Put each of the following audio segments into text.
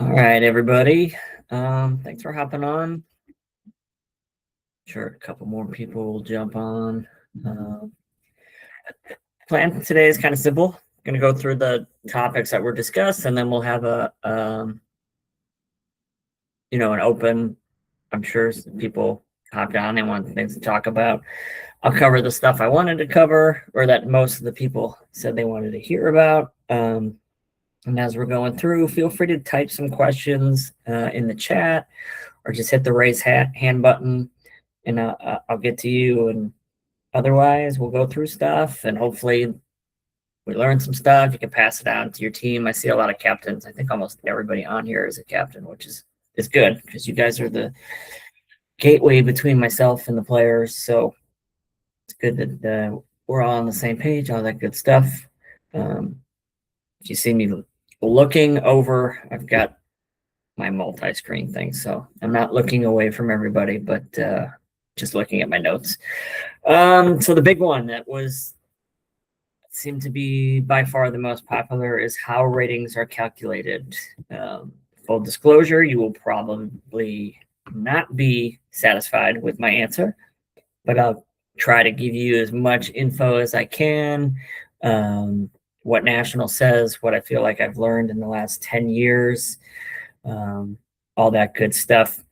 All right, everybody. Thanks for hopping on. Sure, a couple more people will jump on. Plan today is kind of simple. Going to go through the topics that were discussed, and then we'll have an open. I'm sure people hopped on and want things to talk about. I'll cover the stuff I wanted to cover, or that most of the people said they wanted to hear about. And as we're going through, feel free to type some questions in the chat, or just hit the raise hand button, and I'll get to you. And otherwise, we'll go through stuff, and hopefully we learn some stuff. You can pass it on to your team. I see a lot of captains. I think almost everybody on here is a captain, which is good because you guys are the gateway between myself and the players. So it's good that we're all on the same page, all that good stuff. If you see me looking over, I've got my multi-screen thing, so I'm not looking away from everybody, but just looking at my notes. So the big one that seemed to be by far the most popular is how ratings are calculated. Full disclosure, you will probably not be satisfied with my answer, but I'll try to give you as much info as I can. What National says, what I feel like I've learned in the last 10 years, all that good stuff.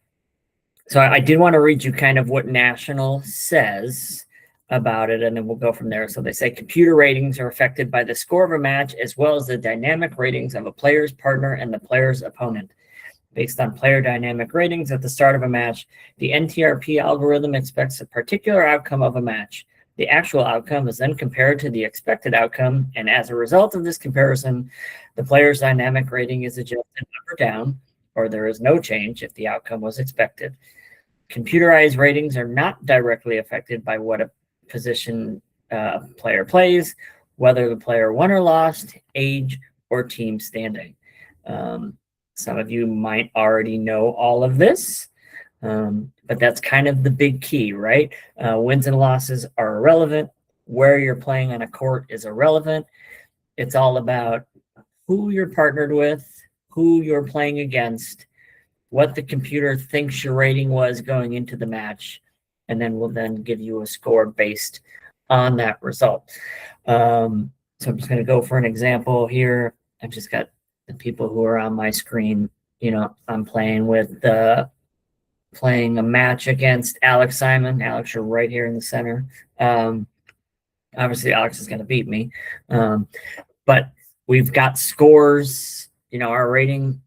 So I did want to read you kind of what National says about it, and then we'll go from there. So they say computer ratings are affected by the score of a match as well as the dynamic ratings of a player's partner and the player's opponent. Based on player dynamic ratings at the start of a match, the NTRP algorithm expects a particular outcome of a match. The actual outcome is then compared to the expected outcome, and as a result of this comparison, the player's dynamic rating is adjusted up or down, or there is no change if the outcome was expected. Computerized ratings are not directly affected by what a position player plays, whether the player won or lost, age, or team standing. Some of you might already know all of this, but that's kind of the big key, right? Wins and losses are irrelevant. Where you're playing on a court is irrelevant. It's all about who you're partnered with, who you're playing against, what the computer thinks your rating was going into the match, and then we'll then give you a score based on that result. So I'm just going to go for an example here. I've just got the people who are on my screen. I'm playing a match against Alex Simon. Alex, you're right here in the center. Obviously, Alex is going to beat me. But we've got scores, our rating.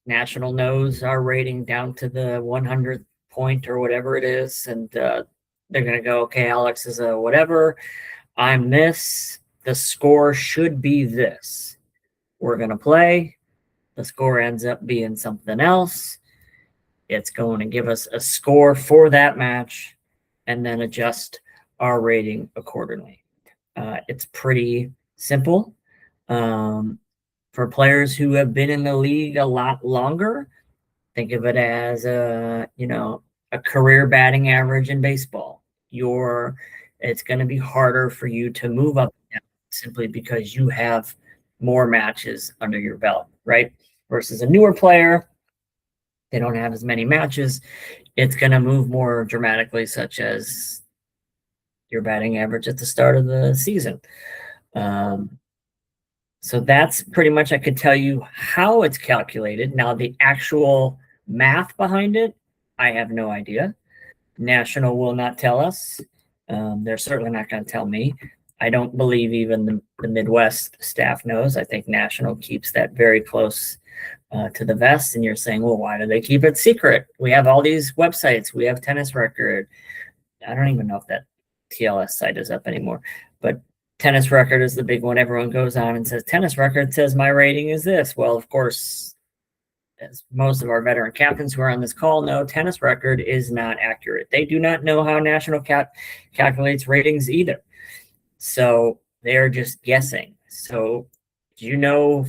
National knows our rating down to the 100th point or whatever it is. And they're going to go, okay, Alex is a whatever. I'm this. The score should be this. We're going to play. The score ends up being something else. It's going to give us a score for that match and then adjust our rating accordingly. It's pretty simple. For players who have been in the league a lot longer, think of it as a career batting average in baseball. It's going to be harder for you to move up simply because you have more matches under your belt, right? Versus a newer player, they don't have as many matches. It's going to move more dramatically, such as your batting average at the start of the season. So that's pretty much, I could tell you how it's calculated. Now, the actual math behind it, I have no idea. National will not tell us. They're certainly not going to tell me. I don't believe even the Midwest staff knows. I think National keeps that very close to the vest. And you're saying, well, why do they keep it secret? We have all these websites. We have Tennis Record. I don't even know if that TLS site is up anymore. But Tennis Record is the big one. Everyone goes on and says, Tennis Record says my rating is this. Well, of course, as most of our veteran captains who are on this call know, Tennis Record is not accurate. They do not know how National calculates ratings either. So they're just guessing. So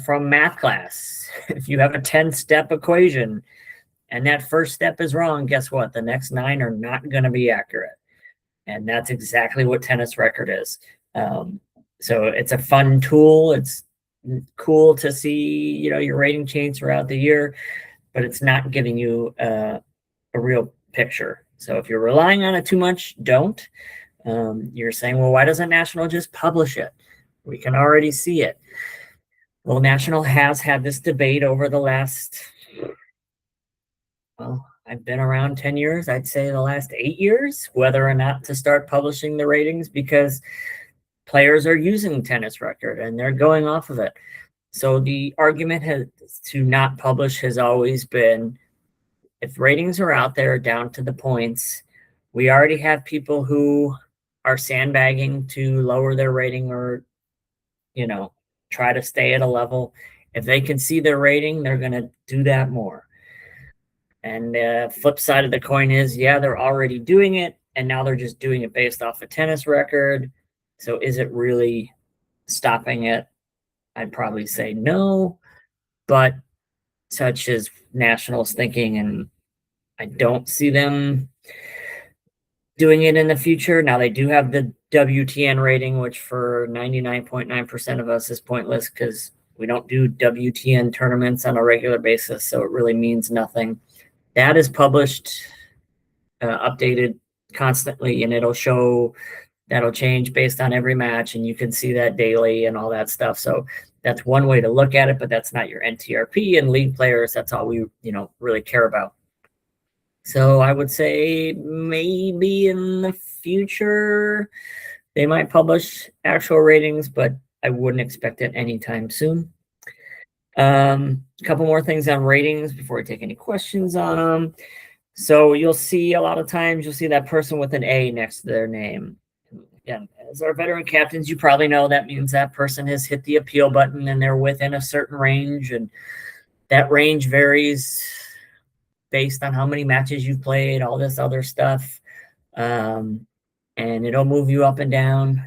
from math class, if you have a 10-step equation and that first step is wrong, guess what? The next 9 are not going to be accurate. And that's exactly what Tennis Record is. So it's a fun tool. It's cool to see, your rating change throughout the year, but it's not giving you a real picture. So if you're relying on it too much, don't. You're saying, well, why doesn't National just publish it? We can already see it. Well, National has had this debate over the last, well, I've been around 10 years. I'd say the last 8 years, whether or not to start publishing the ratings, because players are using tennis record and they're going off of it. So the argument to not publish has always been, if ratings are out there down to the points, we already have people who are sandbagging to lower their rating or, try to stay at a level. If they can see their rating, they're going to do that more. And the flip side of the coin is, yeah, they're already doing it, and now they're just doing it based off a tennis record. So is it really stopping it? I'd probably say no, but such is Nationals thinking, and I don't see them doing it in the future. Now, they do have the WTN rating, which for 99.9% of us is pointless because we don't do WTN tournaments on a regular basis, so it really means nothing. That is published, updated constantly, and that'll change based on every match, and you can see that daily and all that stuff. So that's one way to look at it, but that's not your NTRP and league players. That's all we, really care about. So I would say maybe in the future they might publish actual ratings, but I wouldn't expect it anytime soon. A couple more things on ratings before I take any questions on them. So you'll see a lot of times, you'll see that person with an A next to their name. Again, as our veteran captains, you probably know that means that person has hit the appeal button and they're within a certain range, and that range varies based on how many matches you've played, all this other stuff. And it'll move you up and down.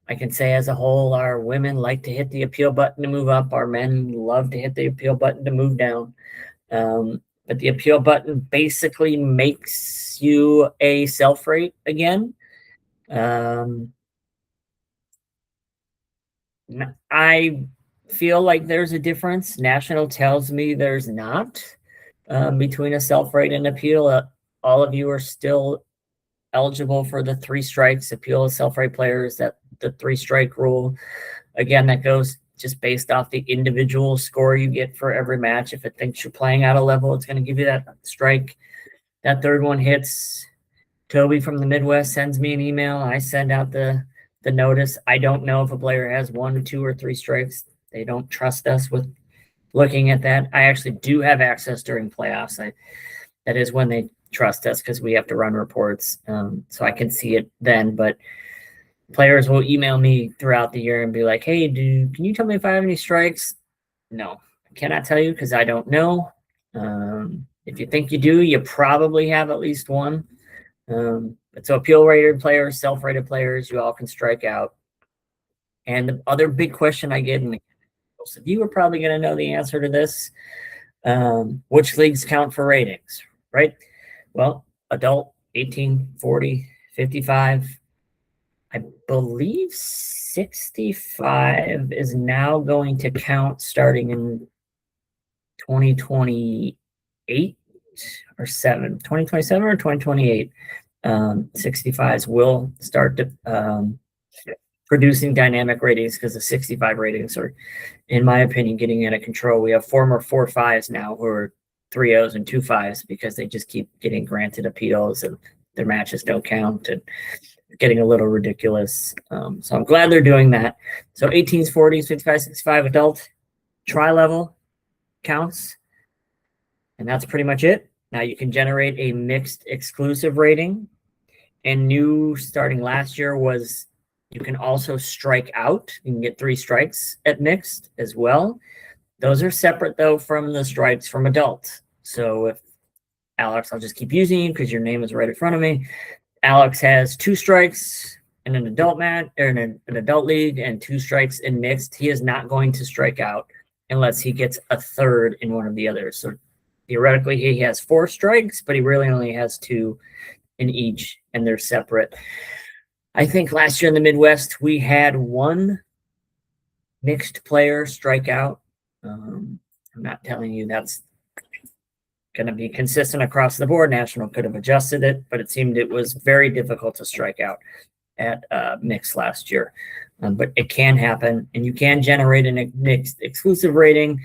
I can say as a whole, our women like to hit the appeal button to move up. Our men love to hit the appeal button to move down. But the appeal button basically makes you a self rate again. I feel like there's a difference. National tells me there's not. Between a self-rate and appeal, all of you are still eligible for the 3 strikes. Appeal is self-rate players, that the 3-strike rule. Again, that goes just based off the individual score you get for every match. If it thinks you're playing out of level, it's going to give you that strike. That third one hits. Toby from the Midwest sends me an email. I send out the notice. I don't know if a player has 1, 2, or 3 strikes. They don't trust us with looking at that. I actually do have access during playoffs. That is when they trust us, because we have to run reports. So I can see it then, but players will email me throughout the year and be like, hey, can you tell me if I have any strikes? No, I cannot tell you because I don't know. If you think you do, you probably have at least one. But so appeal rated players, self-rated players, you all can strike out. And the other big question I get, and most of you are probably going to know the answer to this, which leagues count for ratings, right? Well, adult, 18, 40, 55. I believe 65 is now going to count starting in 2028 or 2027 or 2028. 65s will start producing dynamic ratings, because the 65 ratings are, in my opinion, getting out of control. We have former 4-5s now who are 3-0s and 2-5s because they just keep getting granted appeals and their matches don't count, and getting a little ridiculous. So I'm glad they're doing that. So 18s, 40s, 55, 65 adult tri-level counts, and that's pretty much it. Now you can generate a mixed exclusive rating, and new starting last year was you can also strike out. You can get 3 strikes at mixed as well. Those are separate, though, from the strikes from adult. So if Alex, I'll just keep using you because your name is right in front of me. Alex has 2 strikes in an adult match, or in an adult league, and 2 strikes in mixed. He is not going to strike out unless he gets a third in one of the others. So theoretically, he has 4 strikes, but he really only has 2 in each, and they're separate. I think last year in the Midwest, we had 1 mixed player strikeout. I'm not telling you that's going to be consistent across the board. National could have adjusted it, but it seemed it was very difficult to strike out at mixed last year. But it can happen, and you can generate a mixed exclusive rating.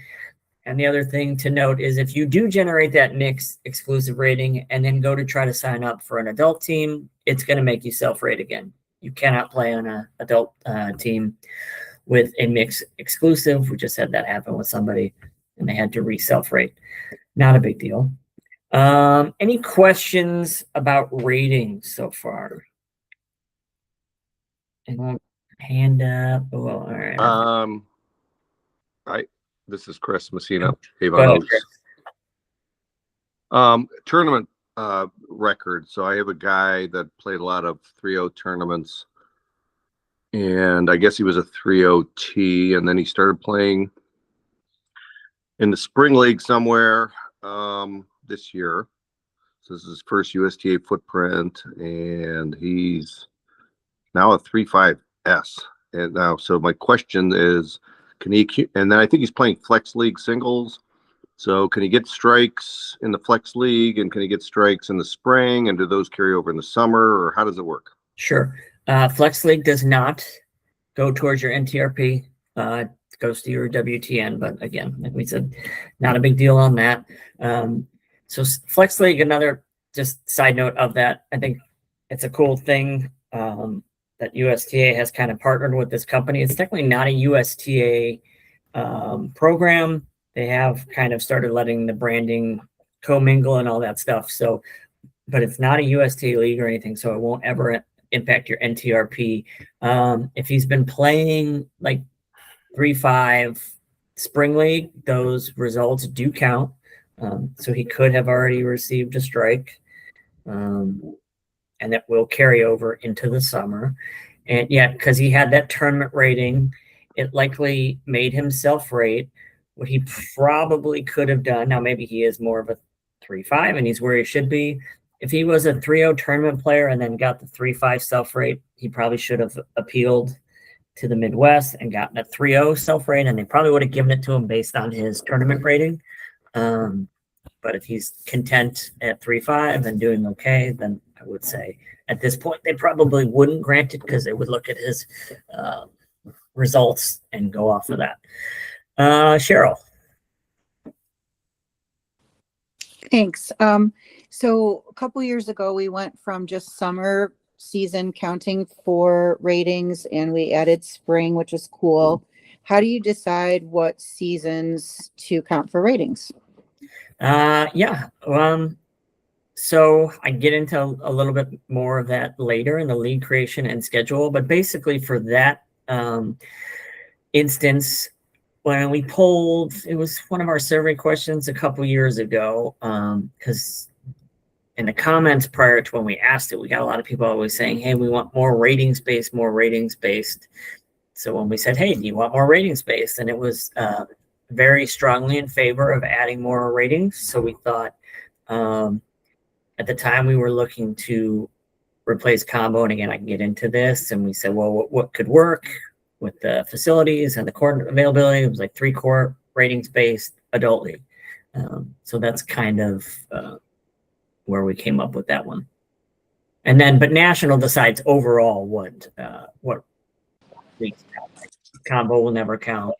And the other thing to note is if you do generate that mixed exclusive rating and then go to try to sign up for an adult team, it's going to make you self-rate again. You cannot play on an adult team with a mixed exclusive. We just had that happen with somebody, and they had to re-self-rate. Not a big deal. Any questions about ratings so far? And hand up. Oh, all right. This is Chris Messina. Go ahead, Chris. Tournament record. So I have a guy that played a lot of 3-0 tournaments, and I guess he was a 3-0 T, and then he started playing in the spring league somewhere this year. So this is his first USTA footprint, and he's now a 3.5S. And now, so my question is, can he? And then I think he's playing flex league singles. So can he get strikes in the flex league, and can he get strikes in the spring, and do those carry over in the summer, or how does it work? Sure. Flex league does not go towards your NTRP. It goes to your WTN, but again, like we said, not a big deal on that. So flex league, another just side note of that, I think it's a cool thing that USTA has kind of partnered with this company. It's technically not a USTA program. They have kind of started letting the branding commingle and all that stuff. So, but it's not a USTA league or anything, so it won't ever impact your NTRP. If he's been playing like 3-5 spring league, those results do count. So he could have already received a strike, and that will carry over into the summer. And yeah, because he had that tournament rating, it likely made him self-rate. What he probably could have done, now maybe he is more of a 3-5 and he's where he should be. If he was a 3-0 tournament player and then got the 3-5 self-rate, he probably should have appealed to the Midwest and gotten a 3-0 self-rate, and they probably would have given it to him based on his tournament rating. But if he's content at 3-5 and doing okay, then I would say at this point they probably wouldn't grant it because they would look at his results and go off of that. Cheryl. Thanks. So a couple years ago, we went from just summer season counting for ratings, and we added spring, which is cool. How do you decide what seasons to count for ratings? So I get into a little bit more of that later in the league creation and schedule, but basically for that instance, when we polled, it was one of our survey questions a couple years ago, because in the comments prior to when we asked it, we got a lot of people always saying, hey, we want more ratings based, more ratings based. So when we said, hey, do you want more ratings based? And it was very strongly in favor of adding more ratings. So we thought at the time we were looking to replace combo. And again, I can get into this. And we said, well, what could work with the facilities and the court availability? It was like 3-court ratings based adult league. So that's kind of where we came up with that one. And then, but national decides overall what leagues count. Combo will never count.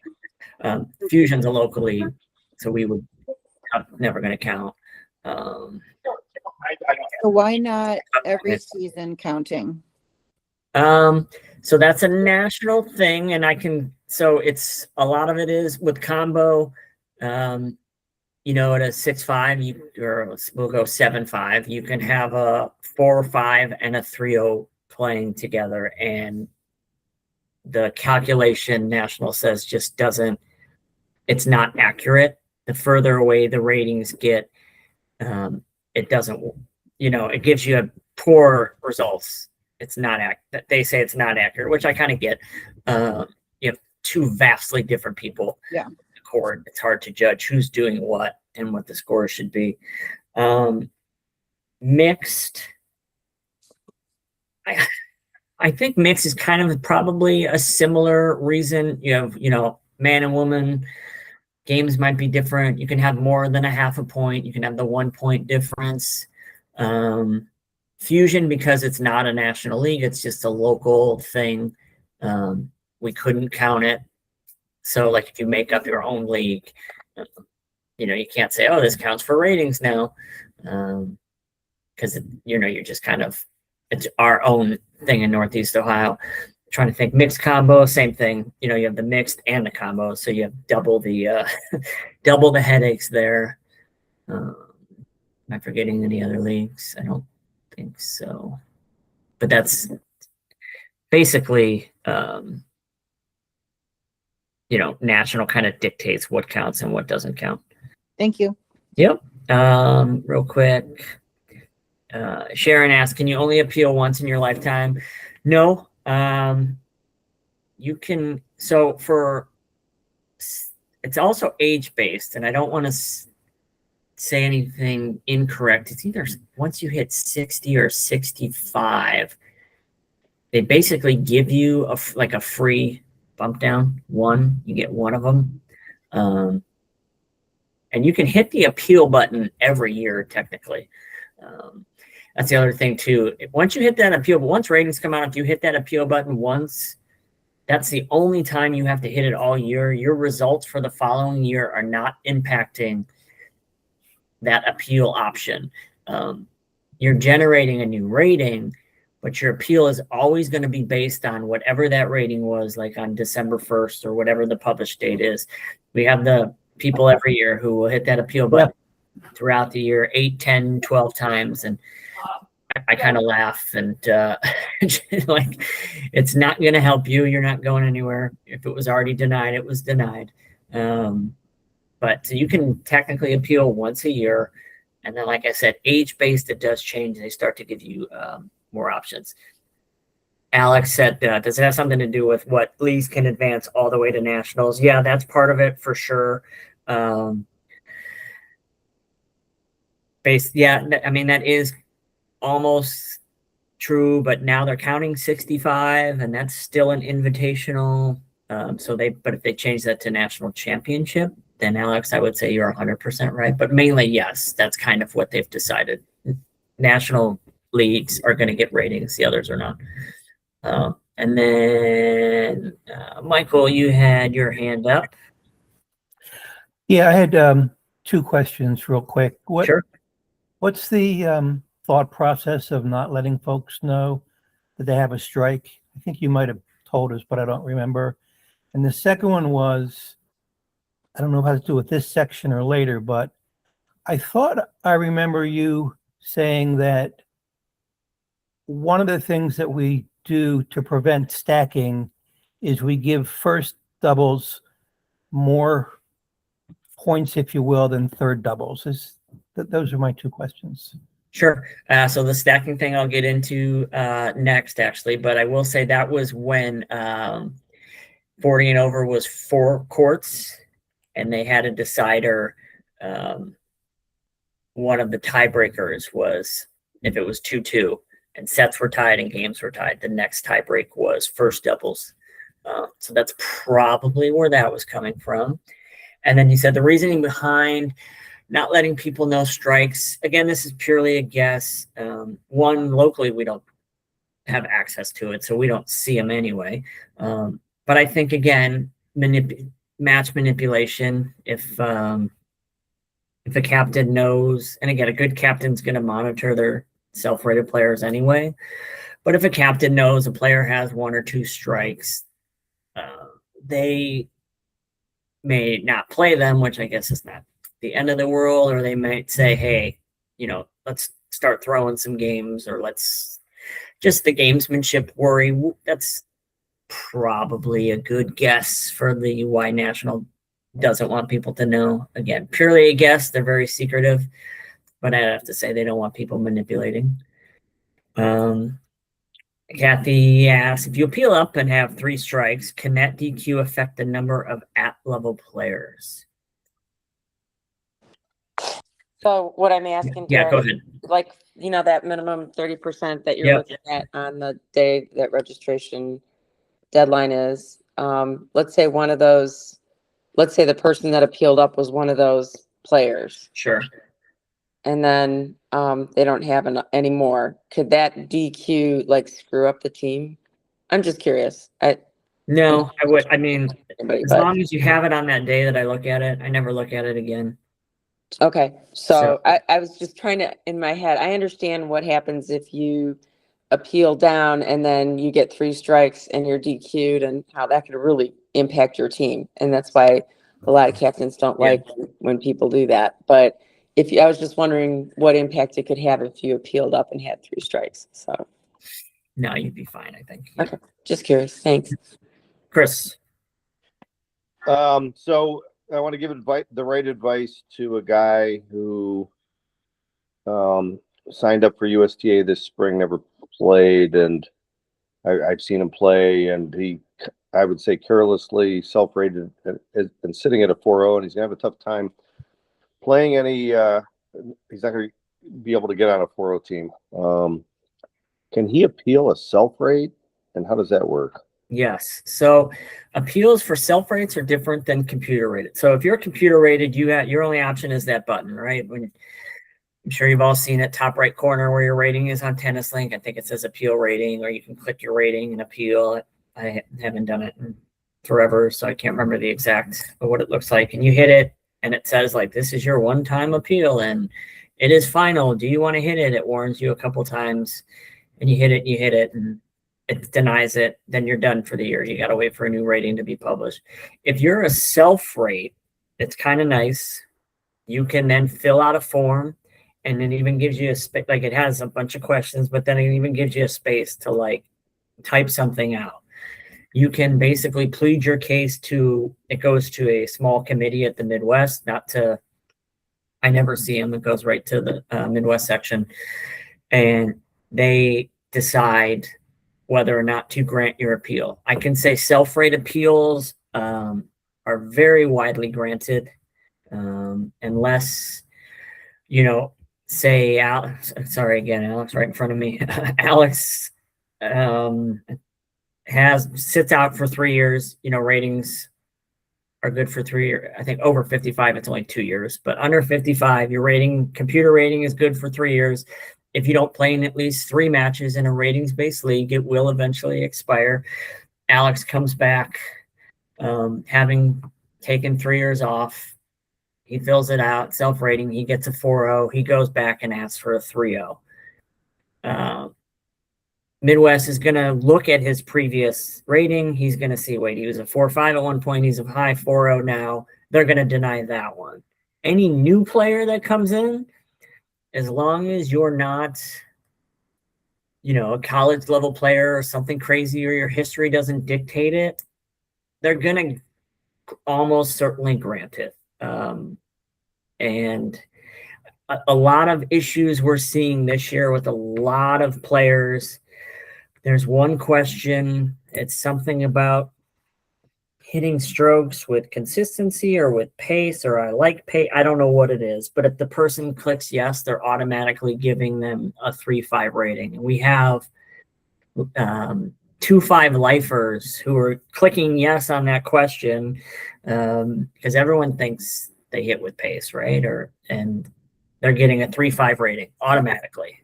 Fusion's a local league, so we would never going to count. So why not every season counting? So that's a national thing, and so it's a lot of it is with combo. At a 6-5, we'll go 7-5. You can have a 4-5 and a 3-0 playing together, and the calculation national says just doesn't. It's not accurate. The further away the ratings get, it doesn't. It gives you poor results. It's not they say it's not accurate, which I kind of get. You have two vastly different people. Yeah. Court, it's hard to judge who's doing what and what the score should be. Mixed, I think mix is kind of probably a similar reason. You have, man and woman games might be different. You can have more than a half a point. You can have the 1 point difference. Fusion, because it's not a national league, it's just a local thing. We couldn't count it. So, like, if you make up your own league, you can't say, "Oh, this counts for ratings now," because you're just kind of, it's our own thing in Northeast Ohio. Trying to think, mixed combo, same thing. You have the mixed and the combo, so you have double the double the headaches there. Am I forgetting any other leagues? I don't think so. But that's basically, national kind of dictates what counts and what doesn't count. Thank you. Yep. Real quick. Sharon asked, can you only appeal once in your lifetime? No. You can, so it's also age-based, and I don't want to say anything incorrect. It's either once you hit 60 or 65, they basically give you a free bump down. You get one of them. And you can hit the appeal button every year, technically. That's the other thing, too. Once you hit that appeal, once ratings come out, if you hit that appeal button once, that's the only time you have to hit it all year. Your results for the following year are not impacting that appeal option. You're generating a new rating, but your appeal is always going to be based on whatever that rating was, like on December 1st or whatever the published date is. We have the people every year who will hit that appeal button throughout the year 8, 10, 12 times. And I kind of laugh and like, it's not going to help you. You're not going anywhere. If it was already denied, it was denied. But so you can technically appeal once a year. And then, like I said, age-based, it does change. They start to give you more options. Alex said, does it have something to do with what leagues can advance all the way to nationals? Yeah, that's part of it for sure. I mean, that is almost true, but now they're counting 65, and that's still an invitational. But if they change that to national championship, then Alex, I would say you're 100% right. But mainly, yes, that's kind of what they've decided. National leagues are going to get ratings; the others are not. And then, Michael, you had your hand up. Yeah, I had 2 questions real quick. Sure. What's the thought process of not letting folks know that they have a strike? I think you might have told us, but I don't remember. And the second one was, I don't know how to do with this section or later, but I thought I remember you saying that one of the things that we do to prevent stacking is we give first doubles more points, if you will, than third doubles. Those are my 2 questions. Sure. So the stacking thing I'll get into next, actually, but I will say that was when 40 and over was 4 courts, and they had a decider. One of the tiebreakers was if it was 2-2 and sets were tied and games were tied, the next tiebreak was first doubles. So that's probably where that was coming from. And then you said the reasoning behind not letting people know strikes. Again, this is purely a guess. One, locally, we don't have access to it, so we don't see them anyway. But I think, again, match manipulation. If a captain knows, and again, a good captain's going to monitor their self-rated players anyway. But if a captain knows a player has 1 or 2 strikes, they may not play them, which I guess is not the end of the world, or they might say, hey, let's start throwing some games, or let's just the gamesmanship worry. That's probably a good guess for the why National doesn't want people to know. Again, purely a guess. They're very secretive, but I have to say they don't want people manipulating. Kathy asks, if you appeal up and have 3 strikes, can that DQ affect the number of at-level players? So what I'm asking, Yeah, go Derek, ahead. like, that minimum 30% that you're Yep. looking at on the day that registration deadline is, let's say the person that appealed up was one of those players, Sure. and then they don't have any more. Could that DQ like screw up the team? I'm just curious. No, I would. I mean, Anybody, as but long as you have it on that day that I look at it, I never look at it again. okay. So- So I was just trying to, in my head, I understand what happens if you appeal down and then you get 3 strikes and you're DQ'd, and how that could really impact your team. And that's why a lot of captains don't Yeah. like when people do that. But I was just wondering what impact it could have if you appealed up and had 3 strikes. So No, you'd be fine, I think. okay, just curious. Thanks. Chris. So I want to give the right advice to a guy who signed up for USTA this spring, never played, and I've seen him play, and I would say, carelessly self-rated and sitting at a 4.0, and he's gonna have a tough time playing any. He's not gonna be able to get on a 4.0 team. Can he appeal a self-rate, and how does that work? Yes. So appeals for self rates are different than computer rated. So if you're computer rated, your only option is that button, right? I'm sure you've all seen it, top right corner where your rating is on Tennis Link. I think it says appeal rating, or you can click your rating and appeal. I haven't done it in forever, so I can't remember the exact of what it looks like. And you hit it, and it says like, this is your one-time appeal, and it is final. Do you want to hit it? It warns you a couple times, and you hit it, and it denies it. Then you're done for the year. You got to wait for a new rating to be published. If you're a self-rate, it's kind of nice. You can then fill out a form, and it even gives you a space, like it has a bunch of questions, but then it even gives you a space to like type something out. You can basically plead your case it goes to a small committee at the Midwest, I never see them. It goes right to the Midwest section, and they decide whether or not to grant your appeal. I can say self-rate appeals are very widely granted, unless, say Alex, sorry again, Alex, right in front of me. Alex sits out for 3 years. Ratings are good for 3 years. I think over 55, it's only 2 years, but under 55, computer rating is good for 3 years. If you don't play in at least 3 matches in a ratings-based league, it will eventually expire. Alex comes back, having taken 3 years off. He fills it out, self-rating. He gets a 4.0. He goes back and asks for a 3.0. Midwest is going to look at his previous rating. He's going to see, wait, he was a 4.5 at one point. He's a high 4.0 now. They're going to deny that one. Any new player that comes in, as long as you're not, a college level player or something crazy, or your history doesn't dictate it, they're going to almost certainly grant it. And a lot of issues we're seeing this year with a lot of players. There's one question. It's something about hitting strokes with consistency or with pace, or I like pace. I don't know what it is, but if the person clicks yes, they're automatically giving them a 3.5 rating. And we have 2.5 lifers who are clicking yes on that question, because everyone thinks they hit with pace, right? And they're getting a 3.5 rating automatically.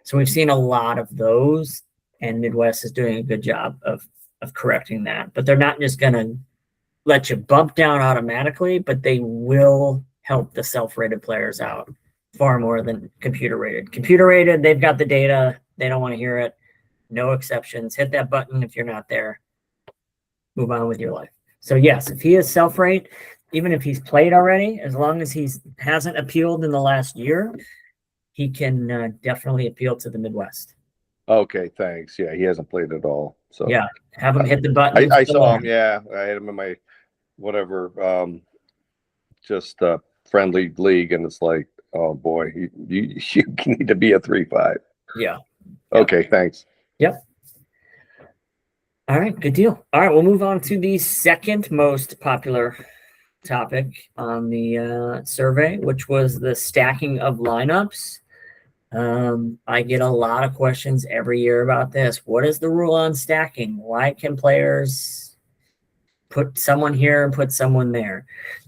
So we've seen a lot of those, and Midwest is doing a good job of correcting that. But they're not just going to let you bump down automatically, but they will help the self-rated players out far more than computer rated. Computer rated, they've got the data. They don't want to hear it. No exceptions. Hit that button if you're not there. Move on with your life. So yes, if he is self-rate, even if he's played already, as long as he hasn't appealed in the last year, he can definitely appeal to the Midwest. Okay, thanks. Yeah, he hasn't played at all. So yeah, have him hit the button. I saw him. Yeah, I had him in my whatever, just friendly league, and it's like, oh boy, you need to be a 3.5. Yeah. Okay, thanks. Yep. All right, good deal. All right, we'll move on to the second most popular topic on the survey, which was the stacking of lineups. I get a lot of questions every year about this. What is the rule on stacking? Why can players put someone here and put someone there?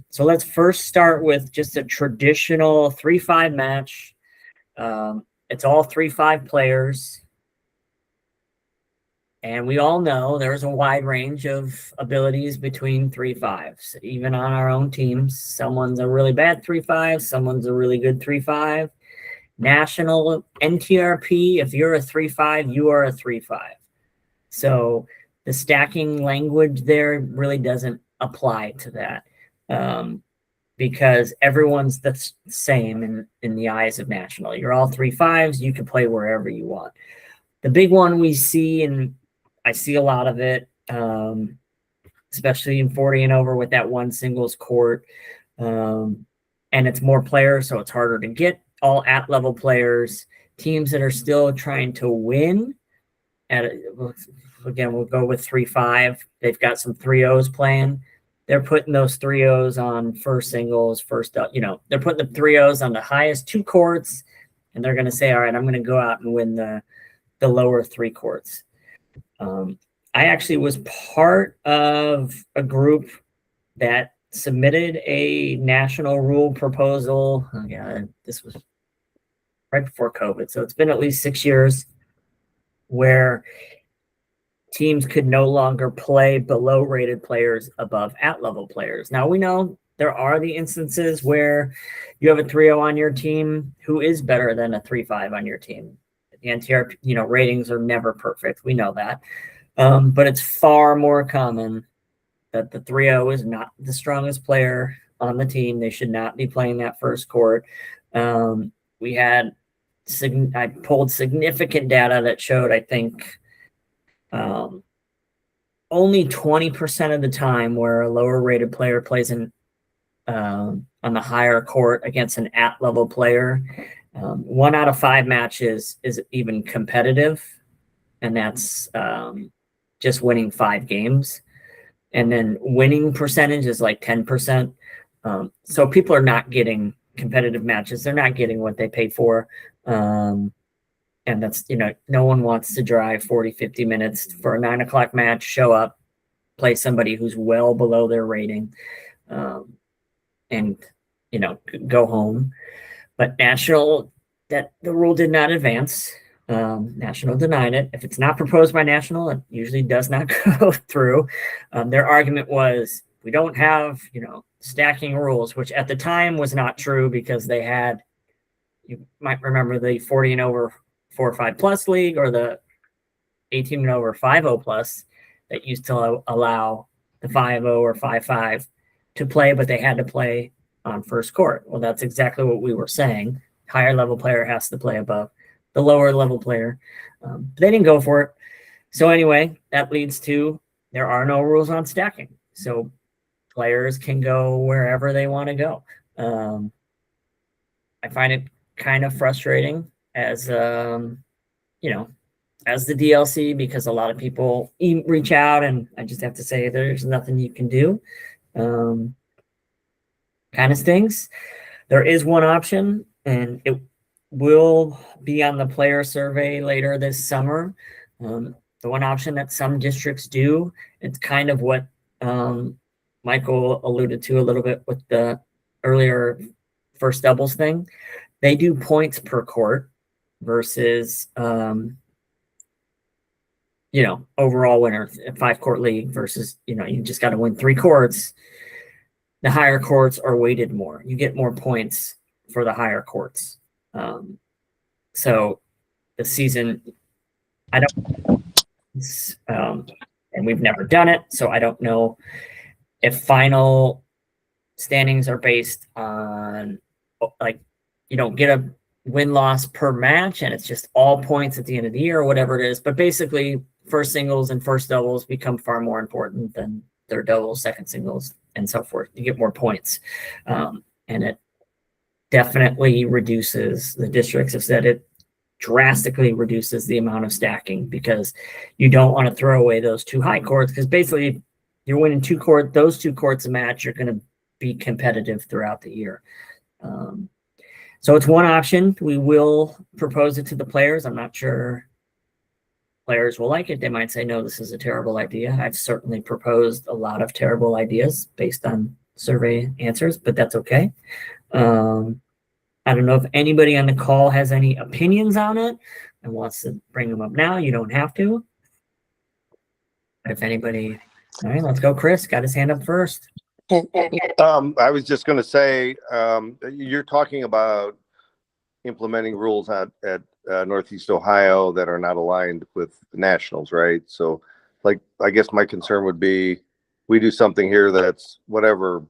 So let's first start with just a traditional 3-5 match. It's all 3-5 players. And we all know there's a wide range of abilities between 3-5s. Even on our own teams, someone's a really bad 3-5, someone's a really good 3-5. National NTRP, if you're a 3-5, you are a 3-5. So the stacking language there really doesn't apply to that, because everyone's the same in the eyes of National. You're all 3-5s. You can play wherever you want. The big one we see, and I see a lot of it, especially in 40 and over with that one singles court, and it's more players, so it's harder to get all at-level players. Teams that are still trying to win, again, we'll go with 3-5. They've got some 3-0s playing. They're putting those 3-0s on first singles, they're putting the 3-0s on the highest 2 courts, and they're going to say, all right, I'm going to go out and win the lower 3 courts. I actually was part of a group that submitted a national rule proposal. Oh, yeah, this was right before COVID, so it's been at least 6 years, where teams could no longer play below rated players above at-level players. Now, we know there are the instances where you have a 3-0 on your team who is better than a 3-5 on your team. The NTR, ratings are never perfect. We know that. But it's far more common that the 3-0 is not the strongest player on the team. They should not be playing that first court. I pulled significant data that showed, I think, only 20% of the time where a lower rated player plays on the higher court against an at-level player. 1 out of 5 matches is even competitive, and that's just winning 5 games. And then winning percentage is like 10%. So people are not getting competitive matches. They're not getting what they paid for. And that's, no one wants to drive 40, 50 minutes for a 9 o'clock match, show up, play somebody who's well below their rating, and, go home. But National, that the rule did not advance. National denied it. If it's not proposed by National, it usually does not go through. Their argument was, we don't have, stacking rules, which at the time was not true, because they had, you might remember the 40 and over 4-5 plus league, or the 18 and over 5-0 plus, that used to allow the 5-0 or 5-5 to play, but they had to play on first court. Well, that's exactly what we were saying. Higher level player has to play above the lower level player. They didn't go for it. So anyway, that leads to, there are no rules on stacking. So players can go wherever they want to go. I find it kind of frustrating as, as the DLC, because a lot of people reach out, and I just have to say, there's nothing you can do. Kind of stings. There is one option, and it will be on the player survey later this summer. The one option that some districts do, it's kind of what Michael alluded to a little bit with the earlier first doubles thing. They do points per court versus, overall winner, 5-court league versus, you just got to win 3 courts. The higher courts are weighted more. You get more points for the higher courts. So the season, I don't, and we've never done it, so I don't know if final standings are based on, like, you don't get a win-loss per match, and it's just all points at the end of the year, or whatever it is. But basically, first singles and first doubles become far more important than third doubles, second singles, and so forth. You get more points. And it definitely reduces, the districts have said it drastically reduces the amount of stacking, because you don't want to throw away those 2 high courts, because basically you're winning 2 courts, those 2 courts a match, you're going to be competitive throughout the year. So it's one option. We will propose it to the players. I'm not sure players will like it. They might say, no, this is a terrible idea. I've certainly proposed a lot of terrible ideas based on survey answers, but that's okay. I don't know if anybody on the call has any opinions on it and wants to bring them up now. You don't have to. But if anybody, all right, let's go. Chris got his hand up first. I was just going to say, you're talking about implementing rules at Northeast Ohio that are not aligned with the nationals, right? So, like, I guess my concern would be, we do something here that's whatever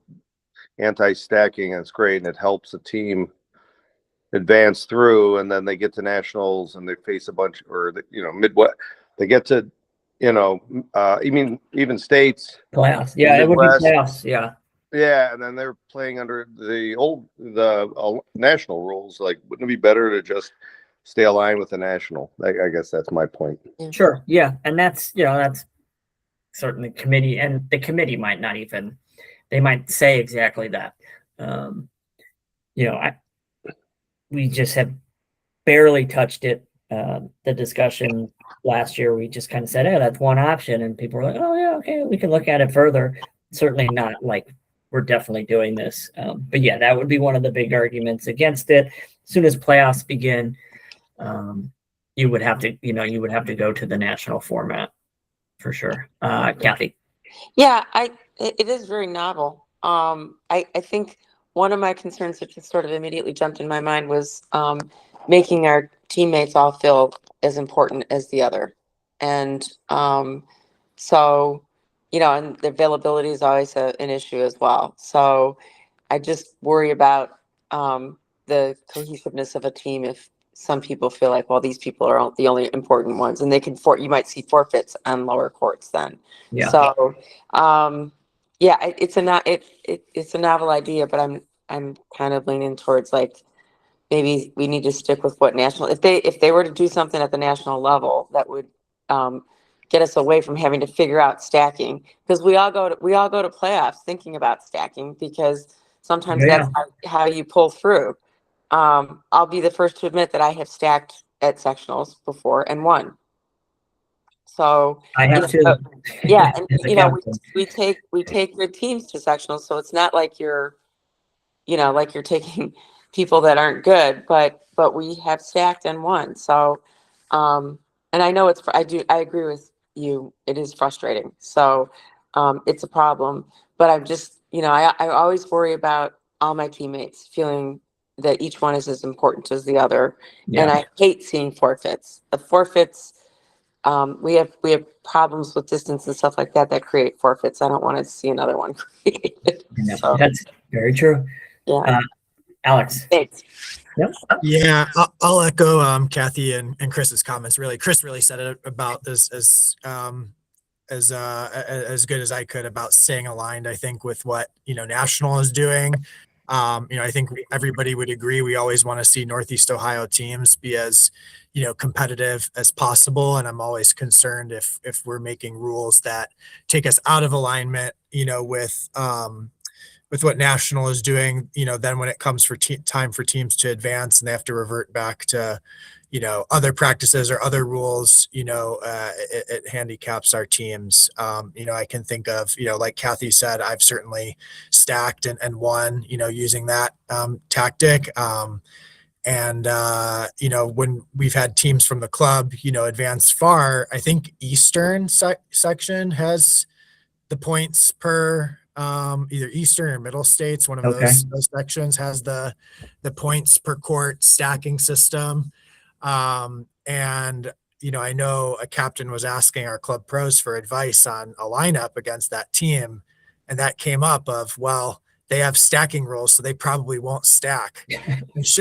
anti-stacking, and it's great, and it helps the team advance through, and then they get to nationals and they face a bunch, or Midwest, they get to, even states. Playoffs. Yeah, it would be Midwest. playoffs. Yeah. Yeah, and then they're playing under the national rules. Like, wouldn't it be better to just stay aligned with the national? I guess that's my point. Sure. Yeah. And that's certainly committee, and the committee might not even, they might say exactly that. We just have barely touched it. The discussion last year, we just kind of said, "Oh, that's one option," and people were like, "Oh, yeah, okay, we can look at it further." Certainly not like we're definitely doing this, but yeah, that would be one of the big arguments against it. As soon as playoffs begin, you would have to go to the national format for sure. Kathy. Yeah, it is very novel. I think one of my concerns that just sort of immediately jumped in my mind was making our teammates all feel as important as the other. And so, and the availability is always an issue as well. So I just worry about the cohesiveness of a team if some people feel like, well, these people are the only important ones, and you might see forfeits on lower courts then. Yeah. So, it's a novel idea, but I'm kind of leaning towards like maybe we need to stick with what national. If they were to do something at the national level, that would get us away from having to figure out stacking, because we all go to playoffs thinking about stacking, because sometimes that's how you pull through. I'll be the first to admit that I have stacked at sectionals before and won. So I have to. Yeah, and we take good teams to sectionals, so it's not like you're taking people that aren't good, but we have stacked and won. So, and I know I agree with you. It is frustrating. So, it's a problem, but I'm just, I always worry about all my teammates feeling that each one is as important as the other. Yeah. And I hate seeing forfeits. The forfeits, we have problems with distance and stuff like that create forfeits. I don't want to see another one created. So, that's very true. yeah. Alex. Thanks. Yep. Yeah, I'll echo Kathy and Chris's comments. Really, Chris really said it about this as good as I could about staying aligned. I think with what National is doing. I think everybody would agree. We always want to see Northeast Ohio teams be as competitive as possible, and I'm always concerned if we're making rules that take us out of alignment. With what National is doing, then when it comes for time for teams to advance and they have to revert back to, other practices or other rules, it handicaps our teams. I can think of, like Kathy said, I've certainly stacked and won, using that tactic. When we've had teams from the club, advance far, I think Eastern section has the points per either Eastern or Middle States. One of those sections has the points per court stacking system. I know a captain was asking our club pros for advice on a lineup against that team. And that came up of, well, they have stacking rules, so they probably won't stack.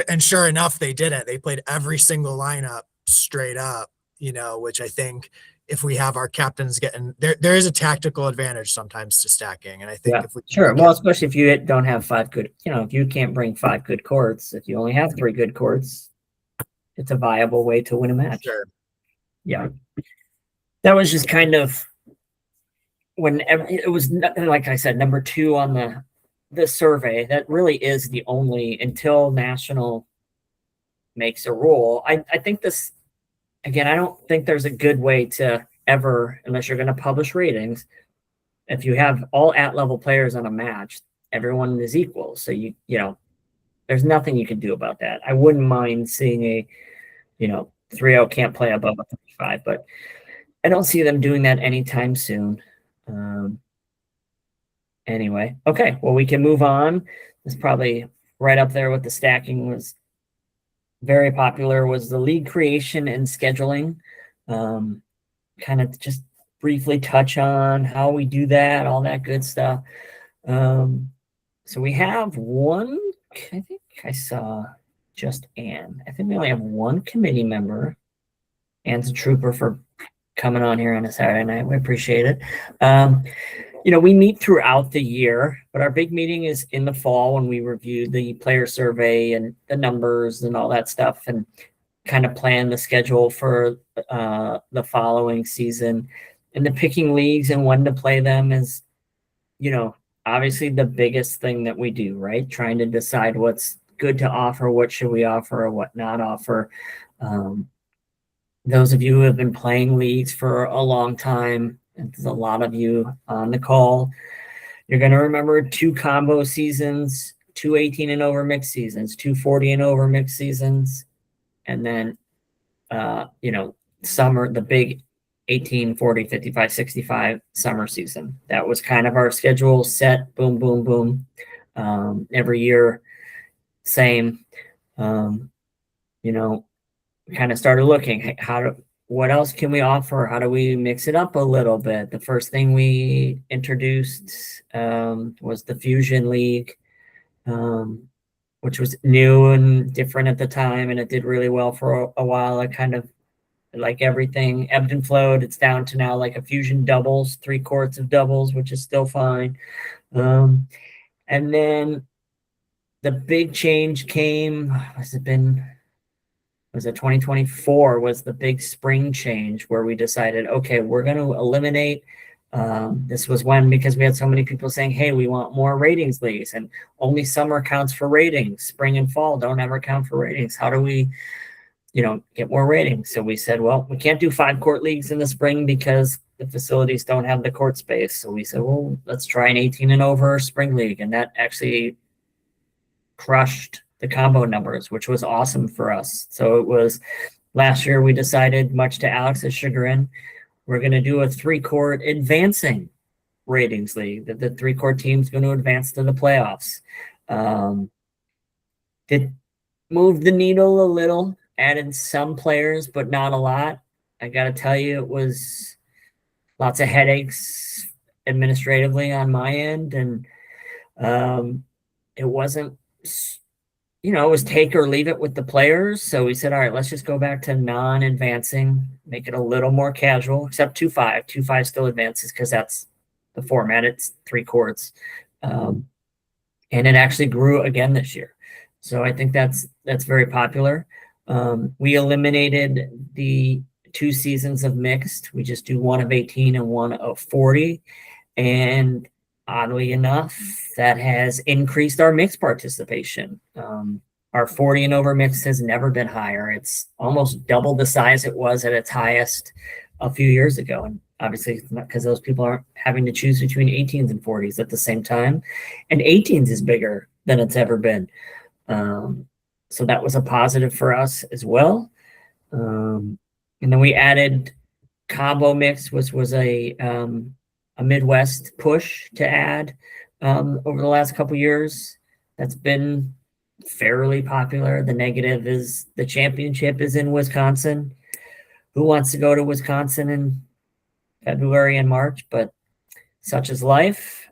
And sure enough, they didn't. They played every single lineup straight up, which I think if we have our captains getting there is a tactical advantage sometimes to stacking. And I think if we well, especially if you don't have 5 good, if you can't bring 5 good courts, if you only have 3 good courts, it's a viable way to win a match. Sure. Yeah. That was just kind of it was, like I said, number 2 on the the survey. That really is the only, until national makes a rule. I think this, again, I don't think there's a good way to ever, unless you're going to publish ratings, if you have all at-level players on a match, everyone is equal. So you know, there's nothing you can do about that. I wouldn't mind seeing a, 3-0 can't play above a 35, but I don't see them doing that anytime soon. Anyway, okay, well, we can move on. It's probably right up there with the stacking. Was very popular was the league creation and scheduling. Kind of just briefly touch on how we do that, all that good stuff. So we have one, I think I saw just Ann. I think we only have one committee member. Ann's a trooper for coming on here on a Saturday night. We appreciate it. We meet throughout the year, but our big meeting is in the fall when we review the player survey and the numbers and all that stuff and kind of plan the schedule for the following season. And the picking leagues and when to play them is, obviously the biggest thing that we do, right? Trying to decide what's good to offer, what should we offer, or what not offer. Those of you who have been playing leagues for a long time, and there's a lot of you on the call, you're going to remember 2 combo seasons, 2 18 and over mixed seasons, 2 40 and over mixed seasons, and then, summer, the big 18, 40, 55, 65 summer season. That was kind of our schedule set, boom, boom, boom. Every year, same. We kind of started looking, hey, what else can we offer? How do we mix it up a little bit? The first thing we introduced was the Fusion League, which was new and different at the time, and it did really well for a while. I kind of, like everything, ebbed and flowed. It's down to now like a Fusion doubles, 3 courts of doubles, which is still fine. And then the big change came, was it 2024 was the big spring change where we decided, okay, we're going to eliminate. This was when, because we had so many people saying, hey, we want more ratings leagues and only summer counts for ratings. Spring and fall don't ever count for ratings. How do we, get more ratings? So we said, well, we can't do 5-court leagues in the spring because the facilities don't have the court space. So we said, well, let's try an 18 and over spring league. And that actually crushed the combo numbers, which was awesome for us. So it was last year we decided, much to Alex's chagrin, we're going to do a 3-court advancing ratings league. That the 3-court team's going to advance to the playoffs. It moved the needle a little, added some players, but not a lot. I got to tell you, it was lots of headaches administratively on my end. And it wasn't, it was take or leave it with the players. So we said, all right, let's just go back to non-advancing, make it a little more casual, except 2-5. 2-5 still advances because that's the format. It's 3 courts. And it actually grew again this year. So I think that's very popular. We eliminated the 2 seasons of mixed. We just do one of 18 and one of 40. And oddly enough, that has increased our mixed participation. Our 40 and over mix has never been higher. It's almost double the size it was at its highest a few years ago. And obviously, it's not because those people aren't having to choose between 18s and 40s at the same time. And 18s is bigger than it's ever been. So that was a positive for us as well. And then we added combo mix, which was a Midwest push to add over the last couple years. That's been fairly popular. The negative is the championship is in Wisconsin. Who wants to go to Wisconsin in February and March? But such is life.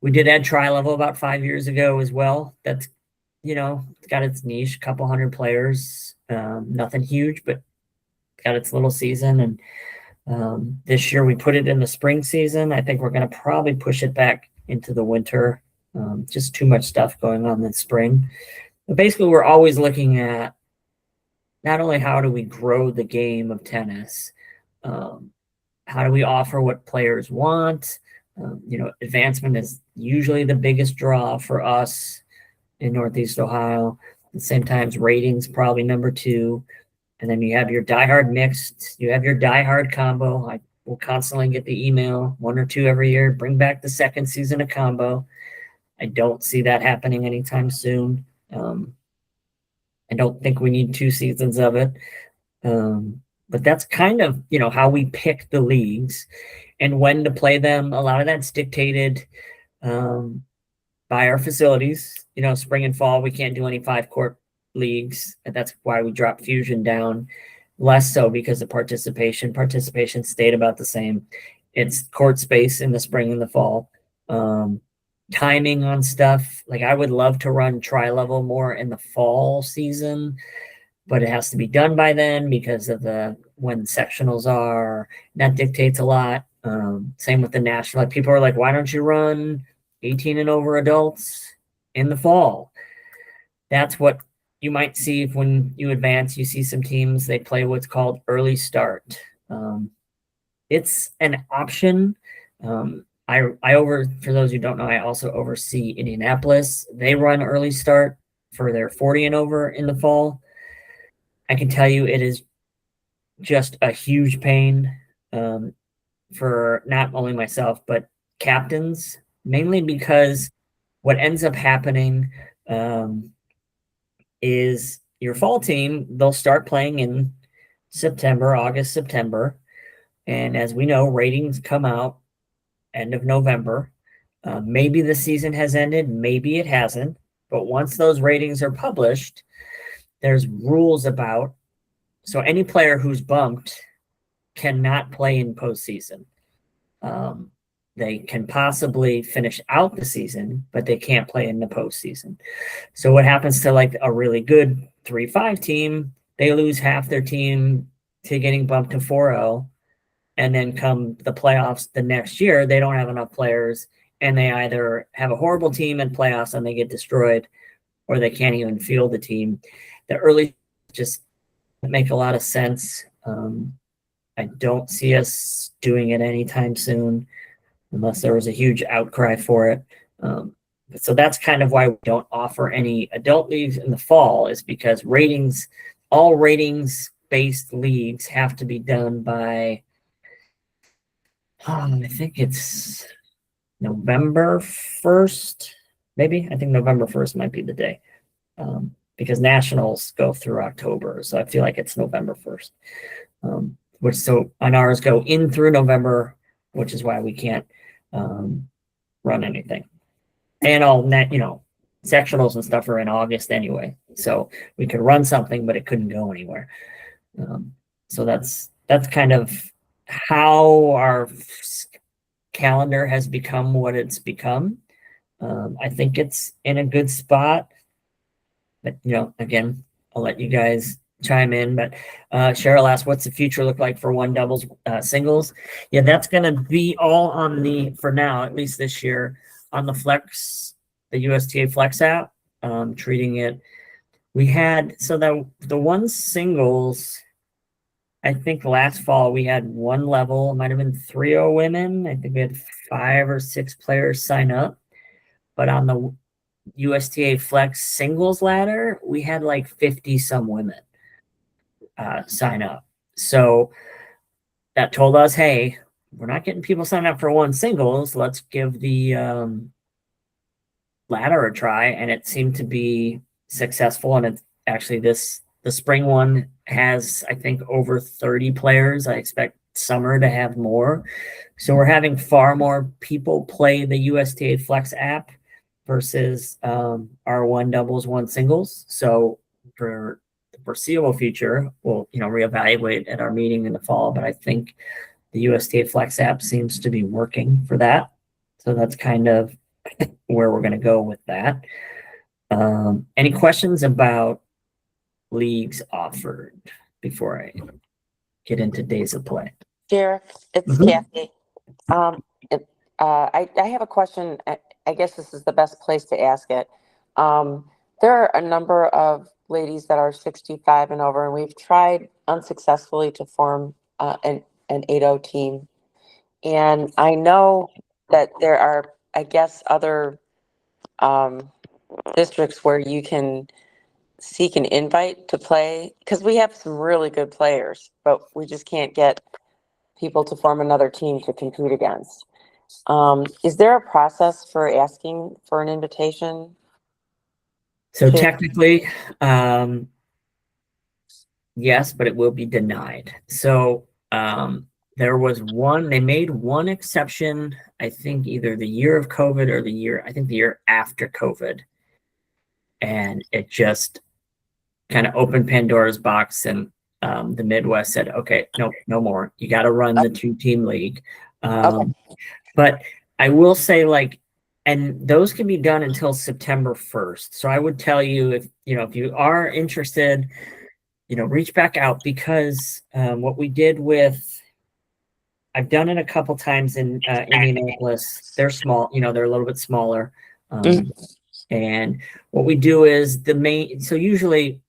We did add tri-level about 5 years ago as well. That's, it's got its niche, a couple hundred players. Nothing huge, but got its little season. And this year we put it in the spring season. I think we're going to probably push it back into the winter. Just too much stuff going on this spring. But basically, we're always looking at not only how do we grow the game of tennis, how do we offer what players want, Advancement is usually the biggest draw for us in Northeast Ohio. At the same time, ratings probably number two. And then you have your diehard mixed, you have your diehard combo. I will constantly get the email, one or two every year, bring back the second season of combo. I don't see that happening anytime soon. I don't think we need two seasons of it. But that's kind of, how we pick the leagues and when to play them. A lot of that's dictated by our facilities. Spring and fall, we can't do any 5-court leagues. And that's why we dropped Fusion down. Less so because of participation. Participation stayed about the same. It's court space in the spring and the fall. Timing on stuff. Like I would love to run tri-level more in the fall season, but it has to be done by then because of when sectionals are. That dictates a lot. Same with the national. Like people are like, why don't you run 18 and over adults in the fall? That's what you might see when you advance. You see some teams, they play what's called early start. It's an option. For those who don't know, I also oversee Indianapolis. They run early start for their 40 and over in the fall. I can tell you it is just a huge pain for not only myself, but captains, mainly because what ends up happening is your fall team, they'll start playing in August, September. And as we know, ratings come out end of November. Maybe the season has ended, maybe it hasn't. But once those ratings are published, there's rules about, so any player who's bumped cannot play in postseason. They can possibly finish out the season, but they can't play in the postseason. So what happens to like a really good 3-5 team? They lose half their team to getting bumped to 4-0. And then come the playoffs the next year, they don't have enough players and they either have a horrible team in playoffs and they get destroyed, or they can't even field the team. The early just make a lot of sense. I don't see us doing it anytime soon unless there was a huge outcry for it. So that's kind of why we don't offer any adult leagues in the fall, is because all ratings-based leagues have to be done by, I think it's November 1st, maybe. I think November 1st might be the day, because nationals go through October. So I feel like it's November 1st. So on ours go in through November, which is why we can't run anything. And all that, sectionals and stuff are in August anyway. So we could run something, but it couldn't go anywhere. So that's kind of how our calendar has become what it's become. I think it's in a good spot. But, again, I'll let you guys chime in. But Cheryl asked, what's the future look like for one doubles singles? Yeah, that's going to be all on for now, at least this year, on the Flex, the USTA Flex app, treating it. We had, so the one singles, I think last fall we had one level, it might have been 3-0 women. I think we had 5 or 6 players sign up. But on the USTA Flex singles ladder, we had like 50 some women sign up. So that told us, hey, we're not getting people signed up for one singles. Let's give the ladder a try. And it seemed to be successful. And it's actually the spring one has, I think, over 30 players. I expect summer to have more. So we're having far more people play the USTA Flex app versus our one doubles, one singles. So for the foreseeable future, we'll reevaluate at our meeting in the fall. But I think the USTA Flex app seems to be working for that. So that's kind of where we're going to go with that. Any questions about leagues offered before I get into days of play? Sheriff, it's Kathy. I have a question. I guess this is the best place to ask it. There are a number of ladies that are 65 and over, and we've tried unsuccessfully to form an 8-0 team. And I know that there are, I guess, other districts where you can seek an invite to play, because we have some really good players, but we just can't get people to form another team to compete against. Is there a process for asking for an invitation? So to- technically, yes, but it will be denied. So there was they made one exception, I think either the year of COVID or I think the year after COVID. And it just kind of opened Pandora's box, and the Midwest said, okay, no more. You got to run the 2-team league. But I will say, like, and those can be done until September 1st. So I would tell you, if you are interested, reach back out, because what we did with, I've done it a couple times in Indianapolis. They're small, they're a little bit smaller. And what we do is so usually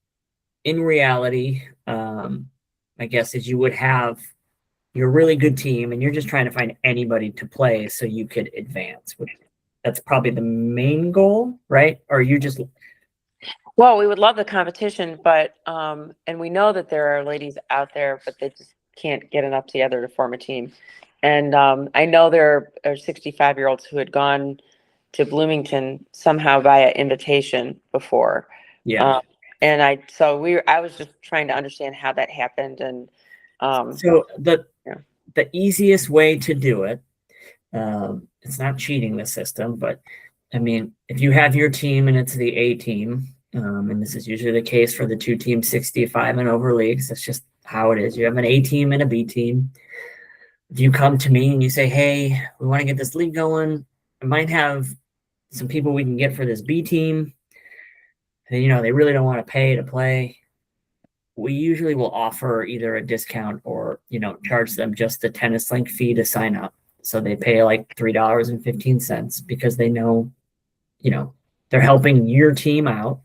in reality, I guess, is you would have your really good team and you're just trying to find anybody to play so you could advance. That's probably the main goal, right? Or you just... Well, we would love the competition, but and we know that there are ladies out there, but they just can't get enough together to form a team. And I know there are 65-year-olds who had gone to Bloomington somehow via invitation before. Yeah. And I was just trying to understand how that happened. And so the easiest way to do it, it's not cheating the system, but I mean, if you have your team and it's the A team, and this is usually the case for the 2-team 65 and over leagues, that's just how it is. You have an A team and a B team. If you come to me and you say, hey, we want to get this league going, I might have some people we can get for this B team. And, they really don't want to pay to play. We usually will offer either a discount or, charge them just the Tennis Link fee to sign up. So they pay like $3.15 because they know, they're helping your team out.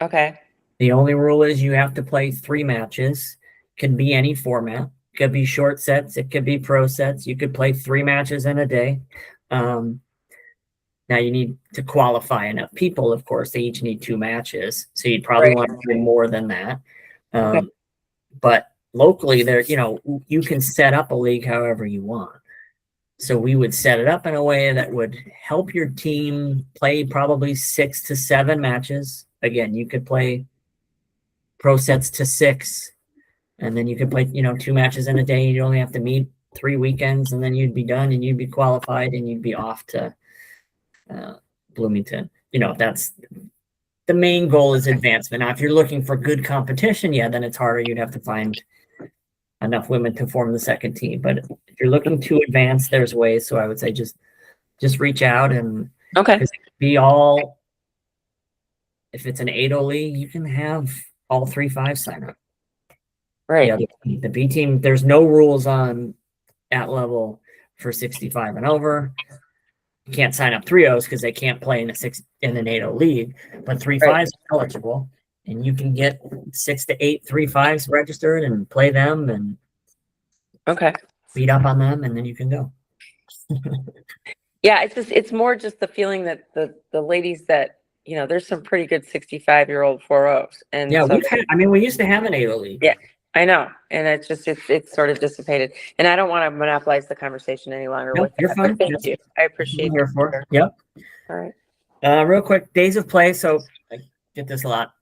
okay. The only rule is you have to play 3 matches. Can be any format. Could be short sets. It could be pro sets. You could play 3 matches in a day. Now you need to qualify enough people. Of course, they each need 2 matches. So you'd probably want to play more than that. Okay. But locally there, you can set up a league however you want. So we would set it up in a way that would help your team play probably 6 to 7 matches. Again, you could play pro sets to 6, and then you could play, 2 matches in a day. You'd only have to meet 3 weekends, and then you'd be done and you'd be qualified and you'd be off to Bloomington. That's the main goal, is advancement. Now, if you're looking for good competition, then it's harder. You'd have to find enough women to form the second team. But if you're looking to advance, there's ways. So I would say just reach out, and Okay. be all. If it's an 8-0 league, you can have all 3 5 sign up. Right. Yeah, the B team. There's no rules on at level for 65 and over. You can't sign up 3-0s because they can't play in an 8-0 league, but 3 5s are eligible, and you can get 6 to 8 3 5s registered and play them and beat up on them, and then you can go. Yeah, it's more just the feeling that the ladies that, there's some pretty good 65-year-old 4-0s. And Yeah, so, we used to have an 8-0 league. Yeah, I know. And it's just, it's sort of dissipated. And I don't want to monopolize the conversation any longer. No, with you're that, fine. but thank you. I appreciate Here for it. Yep. All right. Real quick, days of play. So I get this a lot.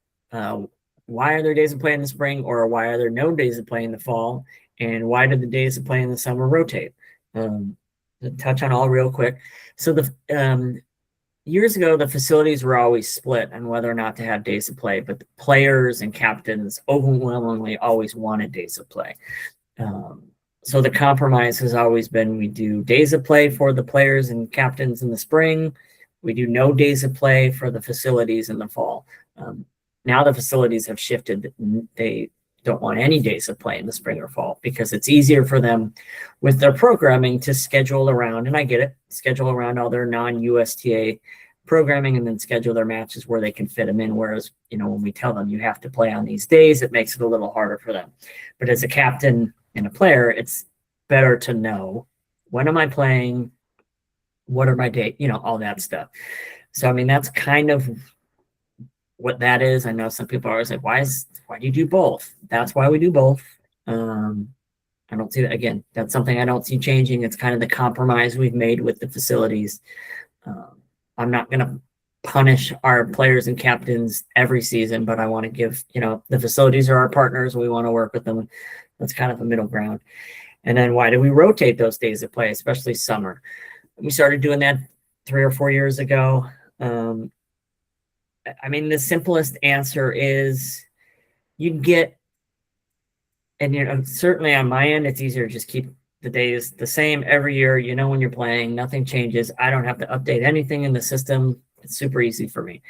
Why are there days of play in the spring, or why are there no days of play in the fall? And why do the days of play in the summer rotate? To touch on all real quick. So the years ago, the facilities were always split on whether or not to have days of play, but the players and captains overwhelmingly always wanted days of play. So the compromise has always been, we do days of play for the players and captains in the spring. We do no days of play for the facilities in the fall. Now the facilities have shifted. They don't want any days of play in the spring or fall because it's easier for them with their programming to schedule around, and I get it, schedule around all their non-USTA programming and then schedule their matches where they can fit them in. Whereas, when we tell them you have to play on these days, it makes it a little harder for them. But as a captain and a player, it's better to know, when am I playing? What are my date? All that stuff. So, I mean, that's kind of what that is. I know some people are always like, why do you do both? That's why we do both. I don't see that again. That's something I don't see changing. It's kind of the compromise we've made with the facilities. I'm not going to punish our players and captains every season, but I want to give, the facilities are our partners. We want to work with them. That's kind of a middle ground. And then why do we rotate those days of play, especially summer? We started doing that 3 or 4 years ago. I mean, the simplest answer is you'd get, and certainly on my end, it's easier to just keep the days the same every year. When you're playing, nothing changes. I don't have to update anything in the system. It's super easy for me.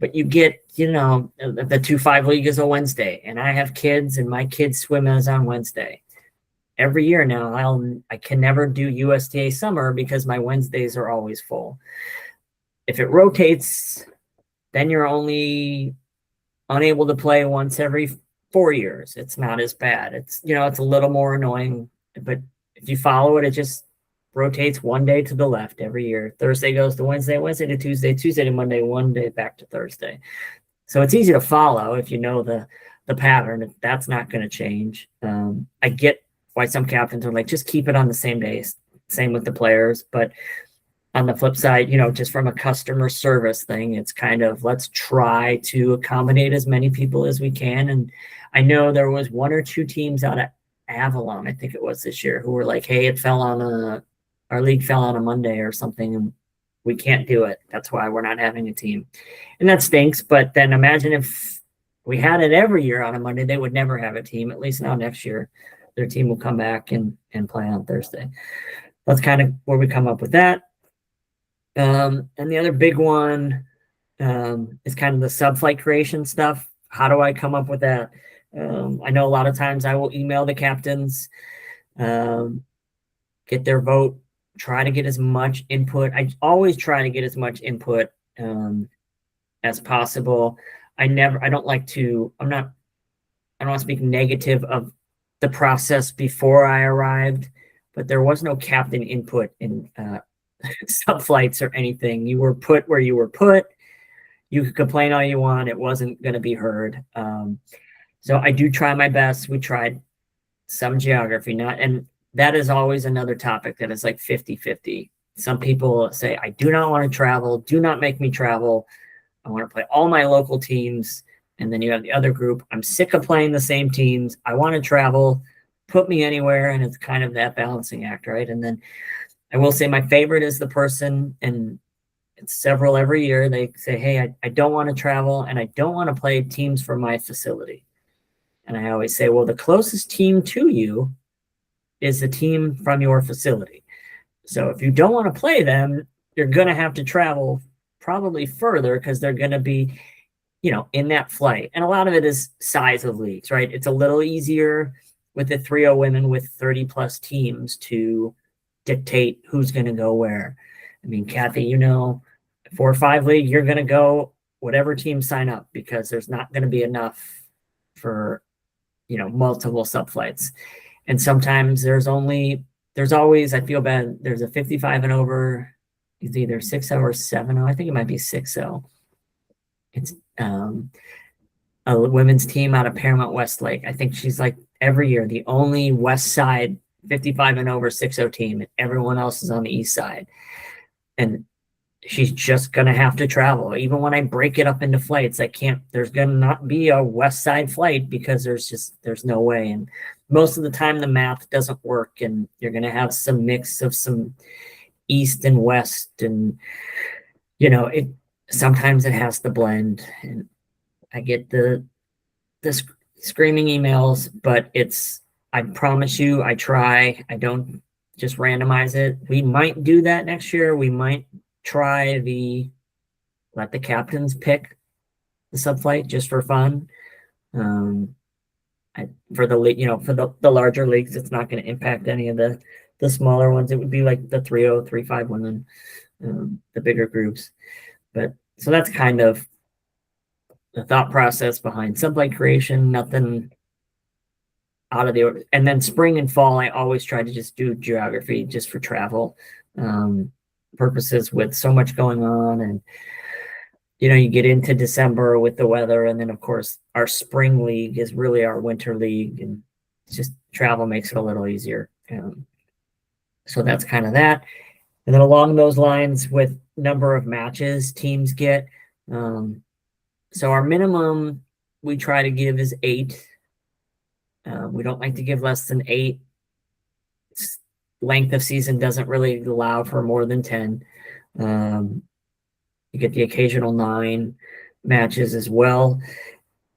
But you get, the 2-5 league is a Wednesday, and I have kids, and my kids swim as on Wednesday. Every year now, I can never do USTA summer because my Wednesdays are always full. If it rotates, then you're only unable to play once every 4 years. It's not as bad. It's a little more annoying, but if you follow it, it just rotates one day to the left every year. Thursday goes to Wednesday, Wednesday to Tuesday, Tuesday to Monday, one day back to Thursday. So it's easy to follow if you know the pattern. That's not going to change. I get why some captains are like, just keep it on the same days. Same with the players, but on the flip side, just from a customer service thing, it's kind of let's try to accommodate as many people as we can. And I know there was 1 or 2 teams out of Avalon, I think it was this year, who were like, hey, our league fell on a Monday or something, and we can't do it. That's why we're not having a team. And that stinks. But then imagine if we had it every year on a Monday, they would never have a team. At least now next year, their team will come back and play on Thursday. That's kind of where we come up with that. And the other big one is kind of the sub-flight creation stuff. How do I come up with that? I know a lot of times I will email the captains, get their vote, try to get as much input. I always try to get as much input as possible. I don't want to speak negative of the process before I arrived, but there was no captain input in sub flights or anything. You were put where you were put. You could complain all you want. It wasn't going to be heard. So I do try my best. We tried some geography, and that is always another topic that is like 50-50. Some people say, I do not want to travel. Do not make me travel. I want to play all my local teams. And then you have the other group. I'm sick of playing the same teams. I want to travel. Put me anywhere. And it's kind of that balancing act, right? And then I will say my favorite is the person, and it's several every year. They say, hey, I don't want to travel, and I don't want to play teams for my facility. And I always say, well, the closest team to you is the team from your facility. So if you don't want to play them, you're going to have to travel probably further because they're going to be, in that flight. And a lot of it is size of leagues, right? It's a little easier with the 3-0 women with 30 plus teams to dictate who's going to go where. I mean, Kathy, 4 or 5 league, you're going to go whatever team sign up because there's not going to be enough for, multiple sub flights. And sometimes there's always, I feel bad, there's a 55 and over. It's either 6-0 or 7-0. I think it might be 6-0. It's a women's team out of Paramount Westlake. I think she's like every year the only West Side 55 and over 6-0 team. Everyone else is on the East Side. And she's just going to have to travel. Even when I break it up into flights, there's going to not be a West Side flight because there's no way. And most of the time the math doesn't work, and you're going to have some mix of some East and West. And, sometimes it has to blend. And I get the screaming emails, but I promise you, I try. I don't just randomize it. We might do that next year. We might try let the captains pick the subflight just for fun. For the larger leagues, it's not going to impact any of the smaller ones. It would be like the 3-0, 3-5 women, the bigger groups. But so that's kind of the thought process behind subflight creation. Nothing out of the order. And then spring and fall, I always try to just do geography just for travel. purposes with so much going on. And, you get into December with the weather. And then, of course, our spring league is really our winter league. And it's just travel makes it a little easier. So that's kind of that. And then along those lines with number of matches teams get. So our minimum we try to give is 8. We don't like to give less than 8. Length of season doesn't really allow for more than 10. You get the occasional 9 matches as well.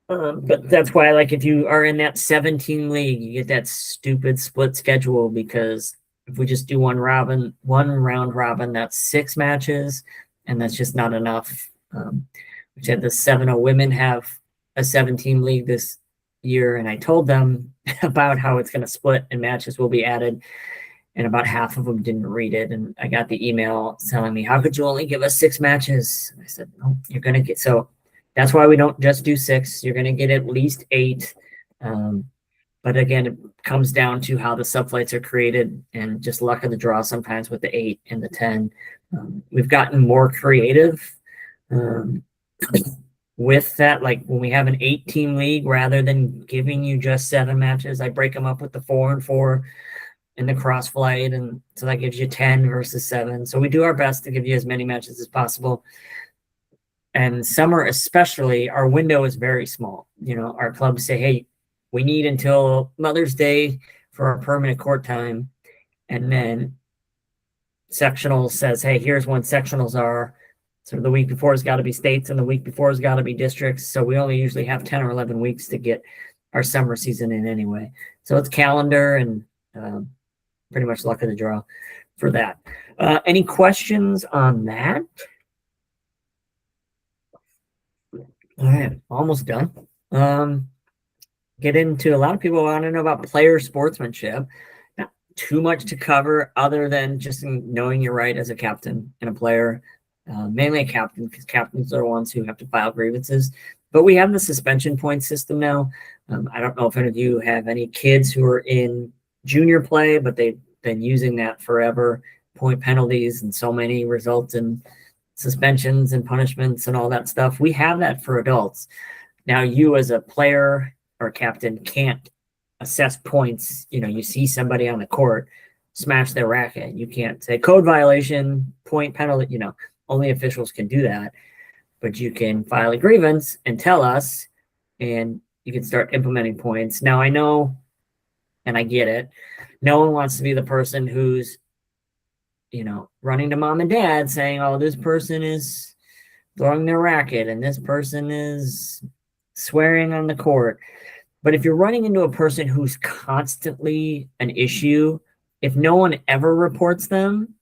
But that's why, like, if you are in that 17 league, you get that stupid split schedule, because if we just do one round robin, that's 6 matches, and that's just not enough. We had the 7-0 women have a 17 league this year, and I told them about how it's going to split and matches will be added, and about half of them didn't read it. And I got the email telling me, how could you only give us 6 matches? I said, no, you're going to get, so that's why we don't just do 6. You're going to get at least 8. But again, it comes down to how the subflights are created and just luck of the draw sometimes with the 8 and the 10. We've gotten more creative with that. Like when we have an 8-team league, rather than giving you just 7 matches, I break them up with the 4 and 4 in the cross flight. And so that gives you 10 versus 7. So we do our best to give you as many matches as possible. And summer, especially, our window is very small. Our clubs say, hey, we need until Mother's Day for our permanent court time. And then sectional says, hey, here's when sectionals are. So the week before has got to be states, and the week before has got to be districts. So we only usually have 10 or 11 weeks to get our summer season in anyway. So it's calendar and pretty much luck of the draw for that. Any questions on that? All right, almost done. Get into, a lot of people want to know about player sportsmanship. Not too much to cover other than just knowing your right as a captain and a player, mainly a captain, because captains are the ones who have to file grievances. But we have the suspension point system now. I don't know if any of you have any kids who are in junior play, but they've been using that forever. Point penalties and so many result in suspensions and punishments and all that stuff. We have that for adults. Now, you as a player or captain can't assess points. You see somebody on the court smash their racket. You can't say code violation, point penalty. Only officials can do that. But you can file a grievance and tell us, and you can start implementing points. Now, I know, and I get it, no one wants to be the person who's running to mom and dad saying, oh, this person is throwing their racket and this person is swearing on the court. But if you're running into a person who's constantly an issue, if no one ever reports them,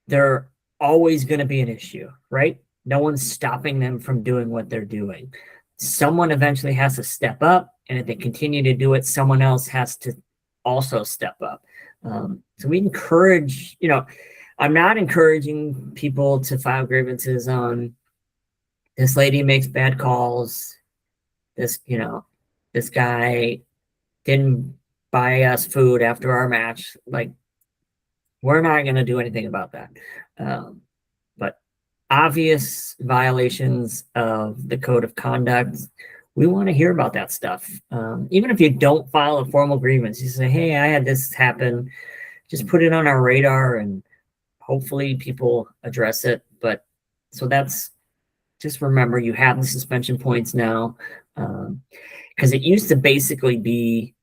they're always going to be an issue, right? No one's stopping them from doing what they're doing. Someone eventually has to step up, and if they continue to do it, someone else has to also step up. So we encourage, I'm not encouraging people to file grievances on this lady makes bad calls. This guy didn't buy us food after our match. Like, we're not going to do anything about that. But obvious violations of the code of conduct, we want to hear about that stuff. Even if you don't file a formal grievance, you say, hey, I had this happen. Just put it on our radar and hopefully people address it. But so that's, just remember, you have the suspension points now. Because it used to basically be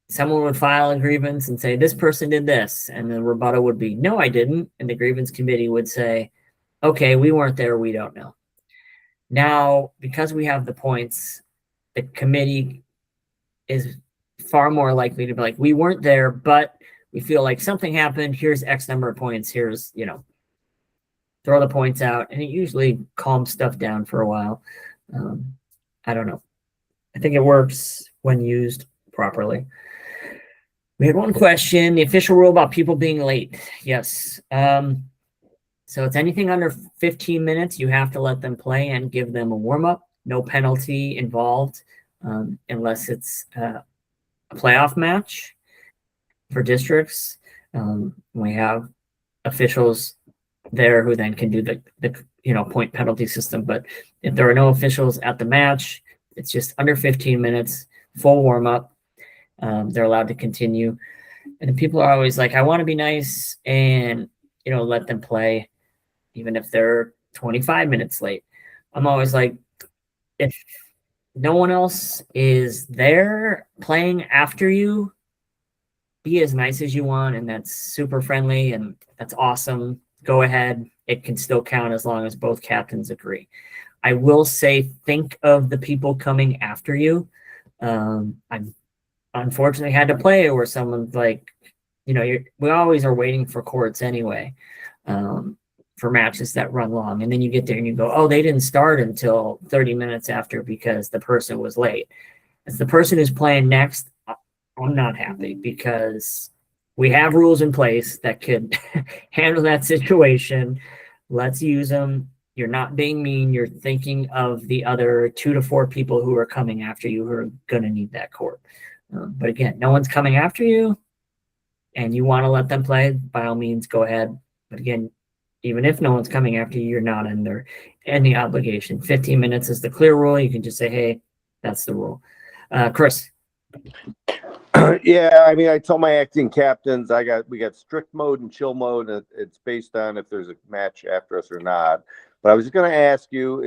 someone would file a grievance and say, this person did this. And the rebuttal would be, no, I didn't. And the grievance committee would say, okay, we weren't there. We don't know. Now, because we have the points, the committee is far more likely to be like, we weren't there, but we feel like something happened. Here's X number of points. Here's, throw the points out. And it usually calms stuff down for a while. I don't know. I think it works when used properly. We had one question, the official rule about people being late. Yes. So it's anything under 15 minutes, you have to let them play and give them a warm-up. No penalty involved unless it's a playoff match for districts. We have officials there who then can do the point penalty system. But if there are no officials at the match, it's just under 15 minutes, full warm up. They're allowed to continue. And people are always like, I want to be nice and, let them play, even if they're 25 minutes late. I'm always like, if no one else is there playing after you, be as nice as you want. And that's super friendly and that's awesome. Go ahead. It can still count as long as both captains agree. I will say, think of the people coming after you. I've unfortunately had to play where someone's like, we always are waiting for courts anyway, for matches that run long. And then you get there and you go, oh, they didn't start until 30 minutes after because the person was late. As the person who's playing next, I'm not happy because we have rules in place that could handle that situation. Let's use them. You're not being mean. You're thinking of the other 2 to 4 people who are coming after you who are going to need that court. But again, no one's coming after you and you want to let them play, by all means, go ahead. But again, even if no one's coming after you, you're not under any obligation. 15 minutes is the clear rule. You can just say, hey, that's the rule. Chris. Yeah, I mean, I tell my acting captains, we got strict mode and chill mode, and it's based on if there's a match after us or not. But I was just going to ask you,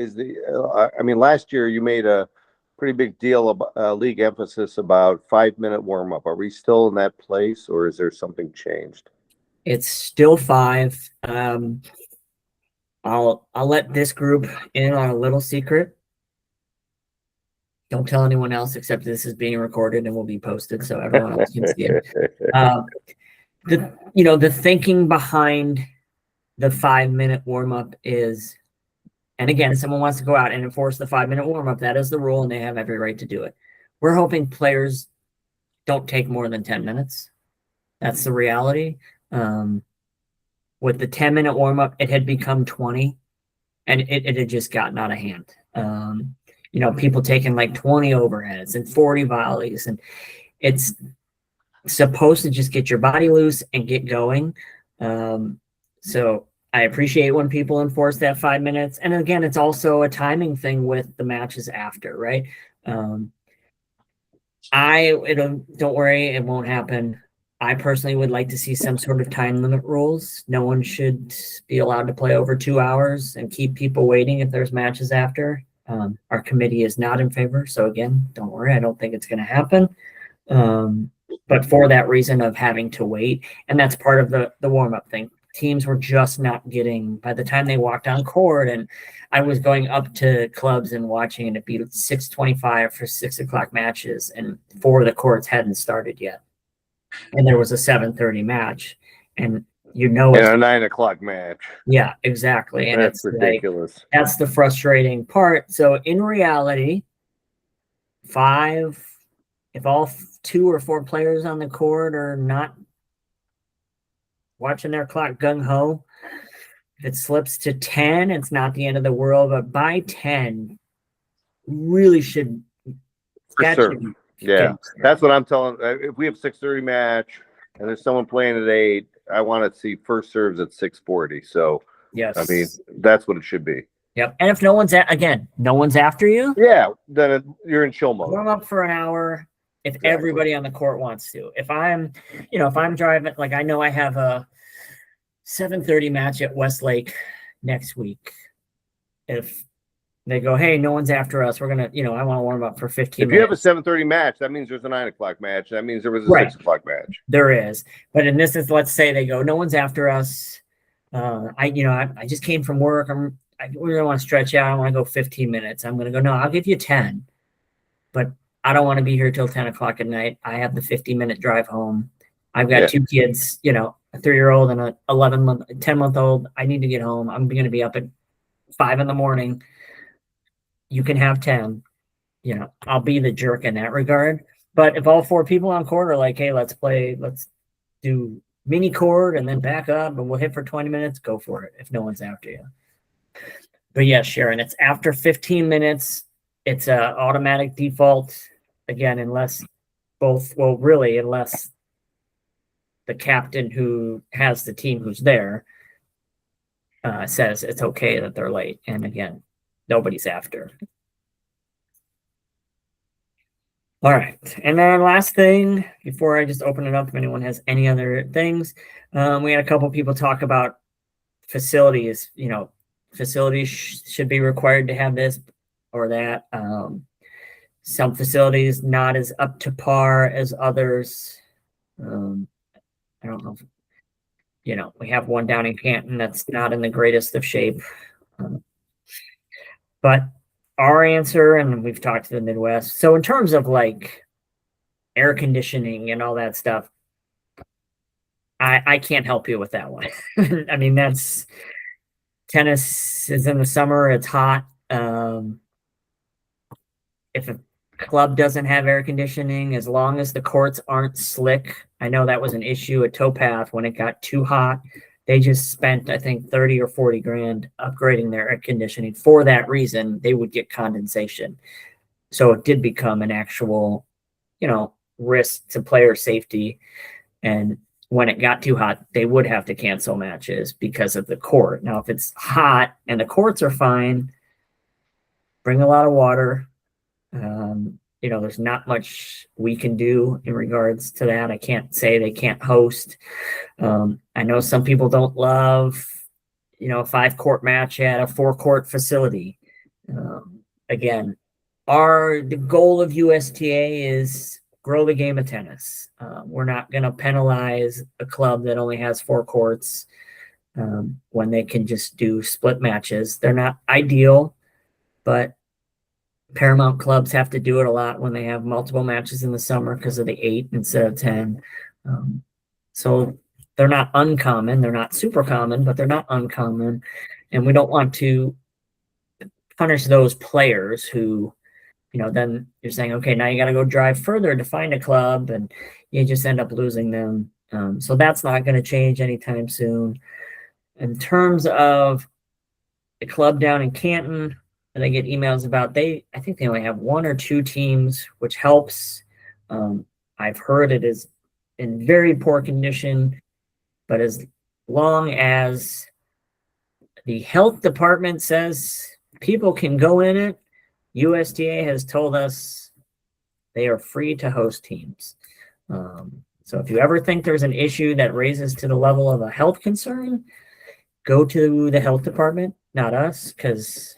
last year you made a pretty big deal about league emphasis about 5-minute warm up. Are we still in that place, or is there something changed? It's still 5. I'll let this group in on a little secret. Don't tell anyone else except this is being recorded and will be posted so everyone else can see it. The thinking behind the 5-minute warm up is, and again, if someone wants to go out and enforce the 5-minute warm up, that is the rule and they have every right to do it. We're hoping players don't take more than 10 minutes. That's the reality. With the 10-minute warm up, it had become 20 and it had just gotten out of hand. People taking like 20 overheads and 40 volleys, and it's supposed to just get your body loose and get going. So I appreciate when people enforce that 5 minutes. And again, it's also a timing thing with the matches after, right? Don't worry, it won't happen. I personally would like to see some sort of time limit rules. No one should be allowed to play over 2 hours and keep people waiting if there's matches after. Our committee is not in favor. So again, don't worry. I don't think it's going to happen. But for that reason of having to wait, and that's part of the warm-up thing. Teams were just not getting, by the time they walked on court, and I was going up to clubs and watching, and it'd be 6:25 for 6 o'clock matches, and 4 of the courts hadn't started yet. And there was a 7:30 match, and and a 9 o'clock match. Yeah, exactly. And that's ridiculous. Like, that's the frustrating part. So in reality, 5, if all 2 or 4 players on the court are not watching their clock gung-ho, if it slips to 10, it's not the end of the world. But by 10, really should. For certain. Yeah, that's what I'm telling. If we have 6:30 match and there's someone playing at 8, I want to see first serves at 6:40. So yes, I mean that's what it should be. Yep. And if no one's after you, yeah, then you're in chill mode. Warm up for an hour. If everybody on the court wants to. If I'm driving, like I know I have a 7:30 match at Westlake next week. If they go, hey, no one's after us, we're gonna, I want to warm up for 15 minutes. If you have a 7:30 match, that means there's a 9 o'clock match. That means there was a 6 o'clock match. There is, but in this instance, let's say they go, no one's after us. I just came from work. I really want to stretch out. I want to go 15 minutes. I'm gonna go. No, I'll give you 10, but I don't want to be here till 10 o'clock at night. I have the 50-minute drive home. I've got 2 kids, a 3-year-old and a 10-month-old. I need to get home. I'm going to be up at 5 in the morning. You can have 10. I'll be the jerk in that regard. But if all 4 people on court are like, hey, let's do mini court and then back up and we'll hit for 20 minutes, go for it if no one's after you. But yes, Sharon, it's after 15 minutes. It's a automatic default, again, unless the the captain who has the team who's there says it's okay that they're late. And again, nobody's after. All right. And then last thing, before I just open it up, if anyone has any other things, we had a couple people talk about facilities. Facilities should be required to have this or that. Some facilities not as up to par as others. I don't know. We have one down in Canton that's not in the greatest of shape. But our answer, and we've talked to the Midwest. So in terms of like air conditioning and all that stuff, I can't help you with that one. I mean, that's tennis is in the summer, it's hot. If a club doesn't have air conditioning, as long as the courts aren't slick, I know that was an issue at Towpath when it got too hot. They just spent, I think, 30 or 40 grand upgrading their air conditioning. For that reason, they would get condensation. So it did become an actual, risk to player safety. And when it got too hot, they would have to cancel matches because of the court. Now, if it's hot and the courts are fine, bring a lot of water. There's not much we can do in regards to that. I can't say they can't host. I know some people don't love, a 5-court match at a 4-court facility. Again, the goal of USTA is grow the game of tennis. We're not going to penalize a club that only has 4 courts when they can just do split matches. They're not ideal, but Paramount clubs have to do it a lot when they have multiple matches in the summer because of the 8 instead of 10. So they're not uncommon. They're not super common, but they're not uncommon. And we don't want to punish those players who, then you're saying, okay, now you got to go drive further to find a club and you just end up losing them. So that's not going to change anytime soon. In terms of the club down in Canton, and I get emails about I think they only have 1 or 2 teams, which helps. I've heard it is in very poor condition, but as long as the health department says people can go in it, USDA has told us they are free to host teams. So if you ever think there's an issue that raises to the level of a health concern, go to the health department, not us, because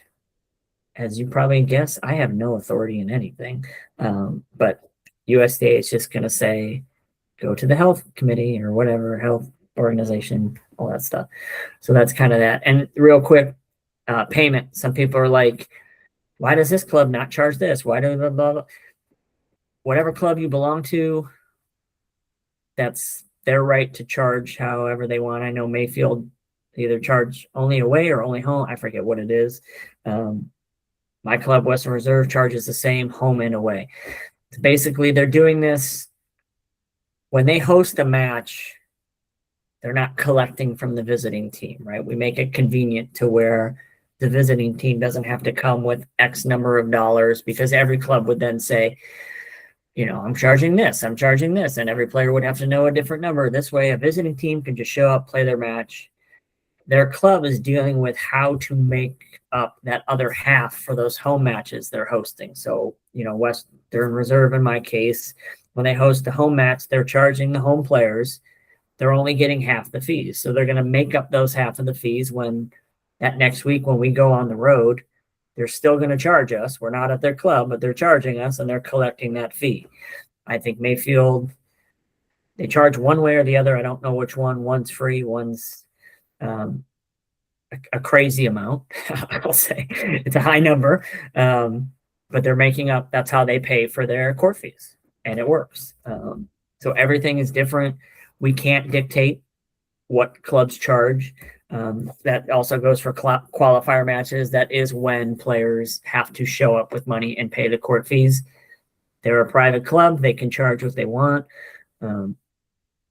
as you probably guess, I have no authority in anything. But USDA is just going to say, go to the health committee or whatever, health organization, all that stuff. So that's kind of that. And real quick, payment. Some people are like, why does this club not charge this? Why do blah, blah, blah? Whatever club you belong to, that's their right to charge however they want. I know Mayfield either charge only away or only home. I forget what it is. My club, Western Reserve, charges the same home and away. Basically, they're doing this when they host a match. They're not collecting from the visiting team, right? We make it convenient to where the visiting team doesn't have to come with X number of dollars, because every club would then say, I'm charging this, I'm charging this, and every player would have to know a different number. This way, a visiting team can just show up, play their match. Their club is dealing with how to make up that other half for those home matches they're hosting. So, Western Reserve, in my case, when they host the home match, they're charging the home players. They're only getting half the fees. So they're going to make up those half of the fees when that next week, when we go on the road, they're still going to charge us. We're not at their club, but they're charging us and they're collecting that fee. I think Mayfield, they charge one way or the other. I don't know which one. One's free, one's a crazy amount. I'll say it's a high number, but they're making up. That's how they pay for their court fees, and it works. So everything is different. We can't dictate what clubs charge. That also goes for qualifier matches. That is when players have to show up with money and pay the court fees. They're a private club. They can charge what they want.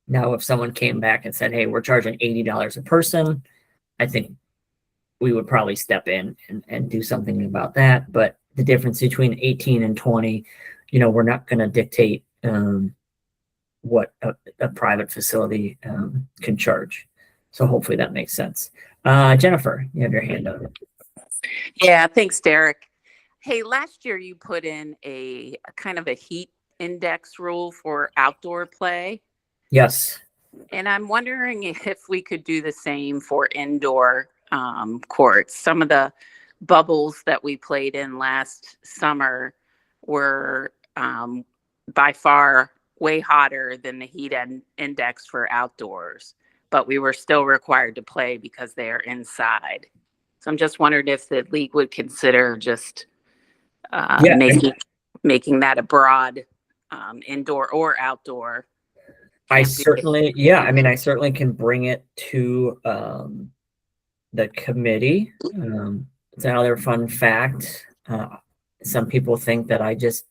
Now, if someone came back and said, hey, we're charging $80 a person, I think we would probably step in and do something about that. But the difference between 18 and 20, we're not going to dictate what a private facility can charge. So hopefully that makes sense. Jennifer, you have your hand up. Yeah, thanks, Derek. Hey, last year you put in a kind of a heat index rule for outdoor play. Yes. And I'm wondering if we could do the same for indoor courts. Some of the bubbles that we played in last summer were by far way hotter than the heat index for outdoors, but we were still required to play because they are inside. So I'm just wondering if the league would consider just Yeah. making that a broad indoor or outdoor. I Can't be- certainly, yeah, I mean, I certainly can bring it to the committee. It's another fun fact. Some people think that I just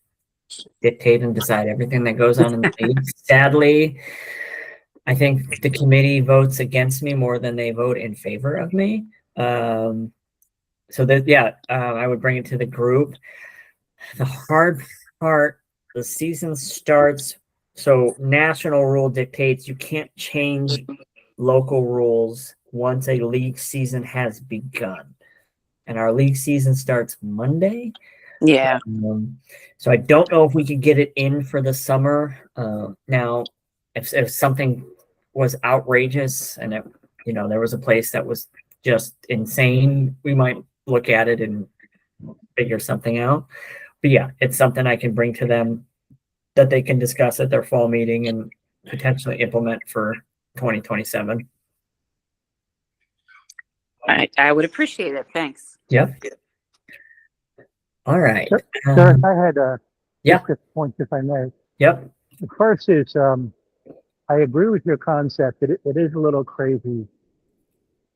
dictate and decide everything that goes on in the league. Sadly, I think the committee votes against me more than they vote in favor of me. So that, yeah, I would bring it to the group. The hard part, the season starts. So national rule dictates you can't change local rules once a league season has begun. And our league season starts Monday. Yeah. So I don't know if we could get it in for the summer. Now, if something was outrageous and it, there was a place that was just insane, we might look at it and figure something out. But yeah, it's something I can bring to them that they can discuss at their fall meeting and potentially implement for 2027. I would appreciate it. Thanks. Yep. All right. Derek, I had yeah. just a point, if I may. Yep. The first is, I agree with your concept that it is a little crazy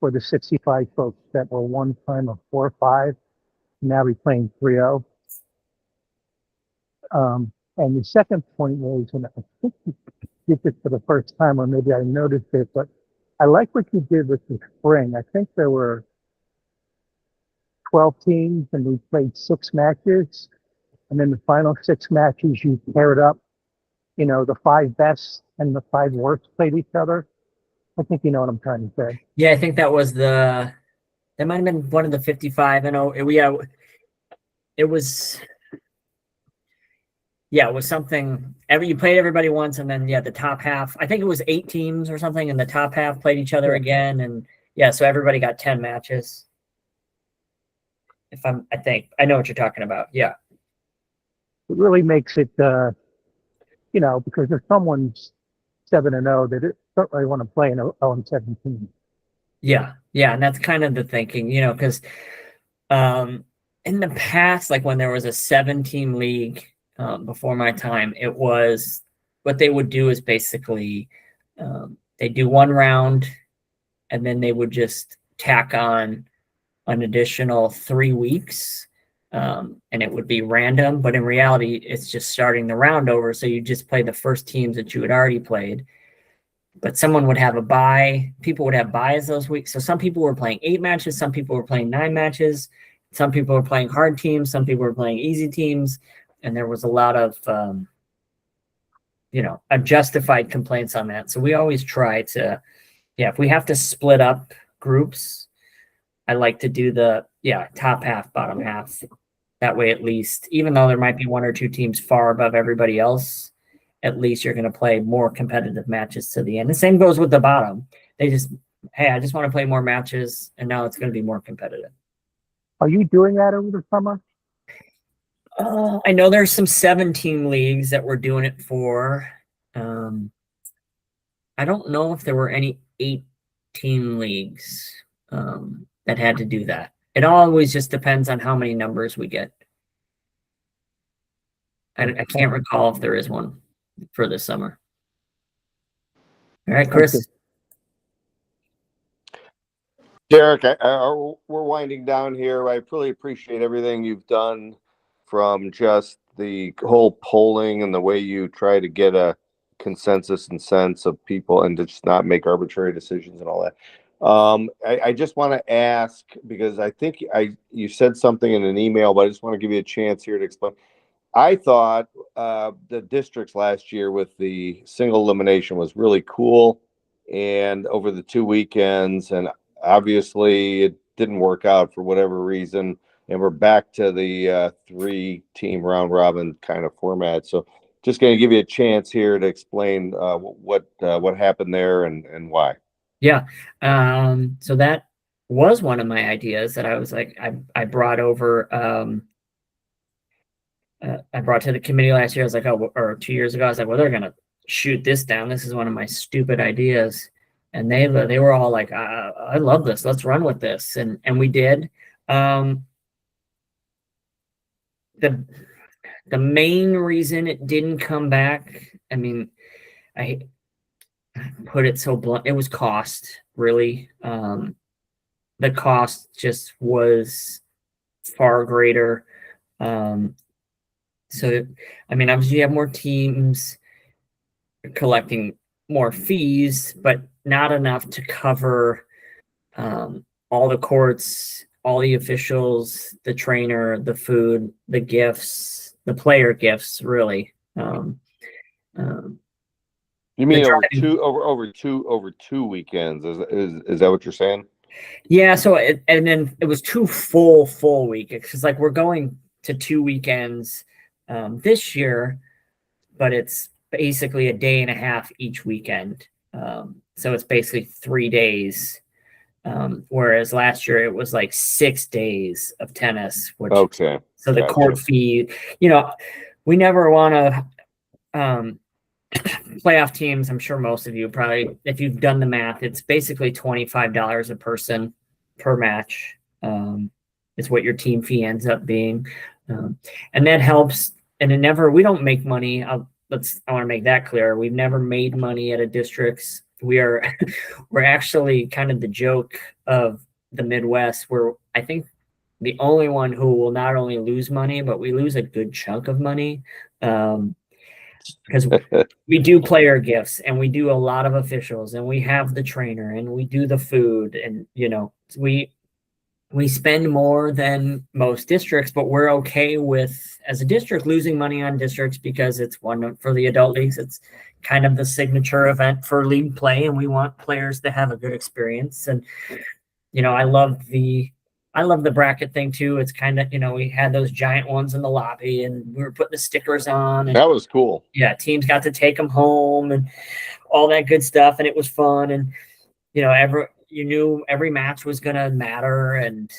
for the 65 folks that were one time a 4-5, now be playing 3-0. And the second point is, and I think you did this for the first time, or maybe I noticed it, but I like what you did with the spring. I think there were 12 teams and we played 6 matches. And then the final 6 matches, you paired up, the 5 best and the 5 worst played each other. I think you know what I'm trying to say. Yeah, I think that might have been one of the 55. It was something. You played everybody once, and then the top half. I think it was 8 teams or something, and the top half played each other again, and so everybody got 10 matches. I think I know what you're talking about. Yeah, it really makes it, because if someone's 7-0, they don't really want to play in 0-17. Yeah, and that's kind of the thinking, because in the past, like when there was a 7-team league before my time, it was what they would do is basically they do one round, and then they would just tack on an additional 3 weeks. And it would be random, but in reality, it's just starting the round over. So you just play the first teams that you had already played. But someone would have a bye. People would have byes those weeks. So some people were playing 8 matches. Some people were playing 9 matches. Some people were playing hard teams. Some people were playing easy teams. And there was a lot of, justified complaints on that. So we always try to, if we have to split up groups, I like to do the, top half, bottom half. That way, at least, even though there might be 1 or 2 teams far above everybody else, at least you're going to play more competitive matches to the end. The same goes with the bottom. They just, hey, I just want to play more matches, and now it's going to be more competitive. Are you doing that over the summer? I know there's some 7-team leagues that we're doing it for. I don't know if there were any 8-team leagues that had to do that. It always just depends on how many numbers we get. I can't recall if there is one for this summer. All right, Chris. Derek, we're winding down here. I really appreciate everything you've done, from just the whole polling and the way you try to get a consensus and sense of people and to just not make arbitrary decisions and all that. I just want to ask, because I think you said something in an email, but I just want to give you a chance here to explain. I thought the districts last year with the single elimination was really cool, and over the 2 weekends, and obviously it didn't work out for whatever reason, and we're back to the 3-team round robin kind of format. So, just going to give you a chance here to explain what happened there and why. Yeah. So that was one of my ideas that I was like, I brought over, I brought to the committee last year. I was like, oh, or 2 years ago, I was like, well, they're going to shoot this down. This is one of my stupid ideas. And they were all like, I love this. Let's run with this. And we did. The main reason it didn't come back, I mean, I put it so blunt, it was cost, really. The cost just was far greater. So, I mean, obviously you have more teams collecting more fees, but not enough to cover all the courts, all the officials, the trainer, the food, the gifts, the player gifts, really. You mean over driving- over 2 weekends? Is that what you're saying? Yeah, so and then it was 2 full weeks. It's like we're going to 2 weekends this year, but it's basically a day and a half each weekend. So it's basically 3 days. Whereas last year it was like 6 days of tennis, which Okay. so the Gotcha. court fee, we never want to playoff teams. I'm sure most of you probably, if you've done the math, it's basically $25 a person per match. Is what your team fee ends up being. And that helps. And we don't make money. I want to make that clear. We've never made money at a districts. We're actually kind of the joke of the Midwest. We're, I think, the only one who will not only lose money, but we lose a good chunk of money. Because we do player gifts and we do a lot of officials and we have the trainer and we do the food and we spend more than most districts, but we're okay with, as a district, losing money on districts because it's one for the adult leagues. It's kind of the signature event for league play, and we want players to have a good experience. And I love the bracket thing too. It's kind of, we had those giant ones in the lobby and we were putting the stickers on. And That was cool. yeah, teams got to take them home and all that good stuff. And it was fun. And, you knew every match was going to matter. And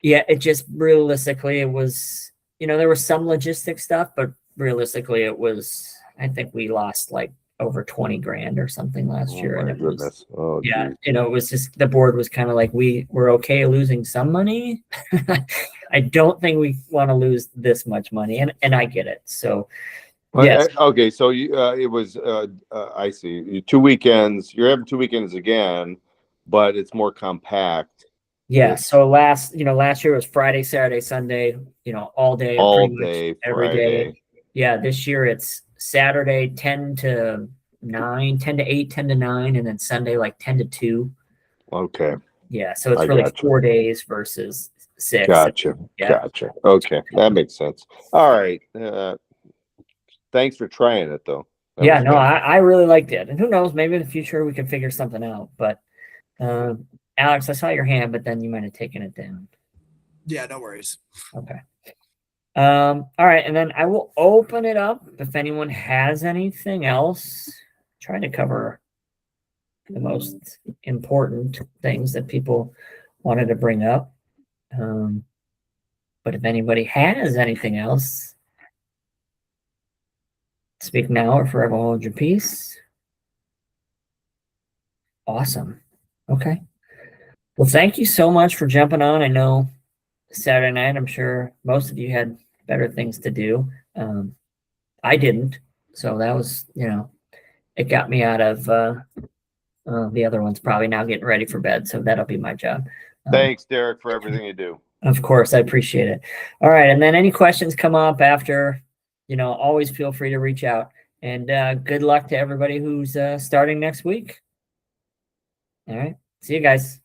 it just realistically, it was, there was some logistic stuff, but realistically I think we lost like over 20 grand or something last year. My And goodness. Oh, yeah, geez. it was just, the board was kind of like, we're okay losing some money. I don't think we want to lose this much money. And I get it. So, yes. Okay, so it was. I see. 2 weekends. You're having 2 weekends again, but it's more compact. Yeah. So last year was Friday, Saturday, Sunday, all day, All pretty much day every Friday. day. Yeah. This year it's Saturday, 10 to 9, 10 to 8, 10 to 9, and then Sunday, like 10 to 2. Okay. Yeah. So it's I really gotcha. 4 days versus 6. Gotcha. Yeah. Gotcha. Okay, that makes sense. All right. Thanks for trying it, though. That Yeah, was no, fun. I really liked it. And who knows, maybe in the future we can figure something out. But Alex, I saw your hand, but then you might have taken it down. Yeah, no worries. Okay. All right, and then I will open it up if anyone has anything else. Try to cover the most important things that people wanted to bring up. But if anybody has anything else, speak now or forever hold your peace. Awesome. Okay. Well, thank you so much for jumping on. I know Saturday night, I'm sure most of you had better things to do. I didn't. So that was, it got me out of the other one's probably now getting ready for bed. So that'll be my job. Thanks, Derek, for everything you do. Of course, I appreciate it. All right. And then any questions come up after, always feel free to reach out. And good luck to everybody who's starting next week. All right. See you guys.